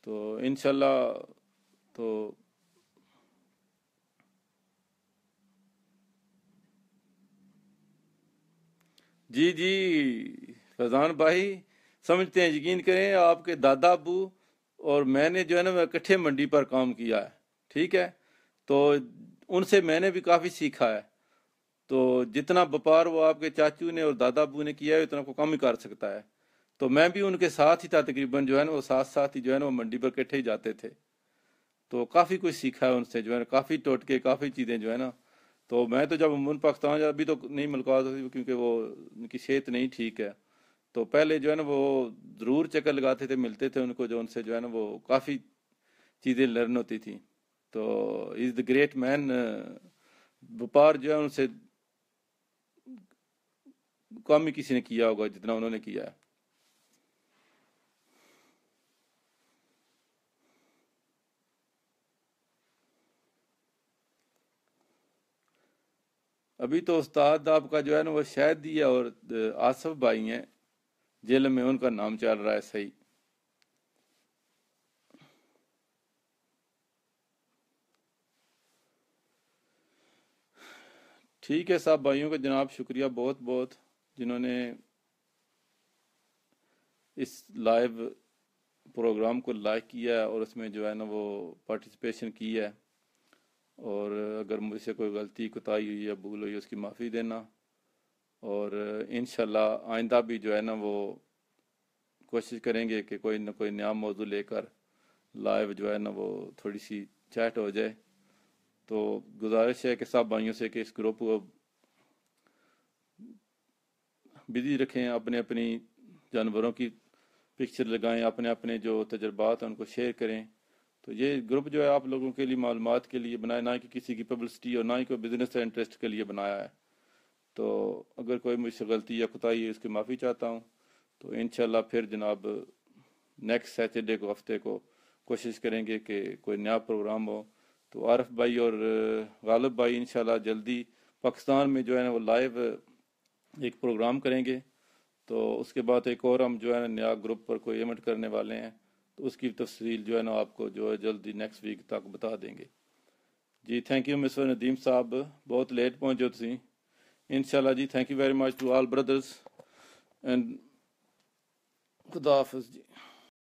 S1: تو انشاءاللہ تو جی جی فیضان بھائی سمجھتے ہیں، یقین کریں آپ کے دادا ابو اور میں نے جو ہے نا وہ اکٹھے منڈی پر کام کیا ہے، ٹھیک ہے. تو ان سے میں نے بھی کافی سیکھا ہے. تو جتنا وپار وہ آپ کے چاچو نے اور دادا ابو نے کیا ہے اتنا کو کم ہی کر سکتا ہے. تو میں بھی ان کے ساتھ ہی تھا تقریباً، جو ہے نا وہ ساتھ ساتھ ہی جو ہے نا وہ منڈی پر اکٹھے ہی جاتے تھے. تو کافی کچھ سیکھا ہے ان سے، جو ہے نا کافی ٹوٹکے، کافی چیزیں جو ہے نا تو میں تو جب عموماً پاکستان ابھی تو نہیں ملاقات ہوتی کیونکہ وہ ان کی صحت نہیں ٹھیک ہے، تو پہلے جو ہے نا وہ ضرور چکر لگاتے تھے، ملتے تھے ان کو، جو ان سے جو ہے نا وہ کافی چیزیں لرن ہوتی تھیں. تو از دا گریٹ مین. وپار جو ہے ان سے کم ہی کسی نے کیا ہوگا جتنا انہوں نے کیا ہے. ابھی تو استاد آپ کا جو ہے نا وہ شاید ہی ہے، اور آصف بھائی ہیں جیل میں، ان کا نام چل رہا ہے صحیح. ٹھیک ہے صاحب، بھائیوں کا جناب شکریہ بہت بہت، جنہوں نے اس لائیو پروگرام کو لائک کیا ہے اور اس میں جو ہے نا وہ پارٹیسپیشن کی ہے. اور اگر مجھ سے کوئی غلطی کوتاہی ہوئی یا بھول ہوئی اس کی معافی دینا. اور انشاءاللہ آئندہ بھی جو ہے نا وہ کوشش کریں گے کہ کوئی نہ کوئی نیا موضوع لے کر لائیو جو ہے نا وہ تھوڑی سی چیٹ ہو جائے. تو گزارش ہے کہ سب بھائیوں سے کہ اس گروپ کو بزی رکھیں، اپنے اپنی جانوروں کی پکچر لگائیں، اپنے اپنے جو تجربات ہیں ان کو شیئر کریں. تو یہ گروپ جو ہے آپ لوگوں کے لیے معلومات کے لیے بنایا، نہ کہ کسی کی پبلسٹی اور نہ ہی کوئی بزنس انٹرسٹ کے لیے بنایا ہے. تو اگر کوئی مجھ سے غلطی یا کوتاہی ہے اس کی معافی چاہتا ہوں. تو انشاءاللہ پھر جناب نیکسٹ سیٹرڈے کو، ہفتے کو کوشش کریں گے کہ کوئی نیا پروگرام ہو. تو عارف بھائی اور غالب بھائی انشاءاللہ جلدی پاکستان میں جو ہے نا وہ لائیو ایک پروگرام کریں گے. تو اس کے بعد ایک اور ہم جو ہے نا نیا گروپ پر کوئی ایونٹ کرنے والے ہیں، تو اس کی تفصیل جو ہے نا آپ کو جو ہے جلدی نیکسٹ ویک تک بتا دیں گے. جی تھینک یو مسٹر ندیم صاحب، بہت لیٹ پہنچے تھی. انشاءاللہ جی thank you very much to all brothers and خدا حافظ جی.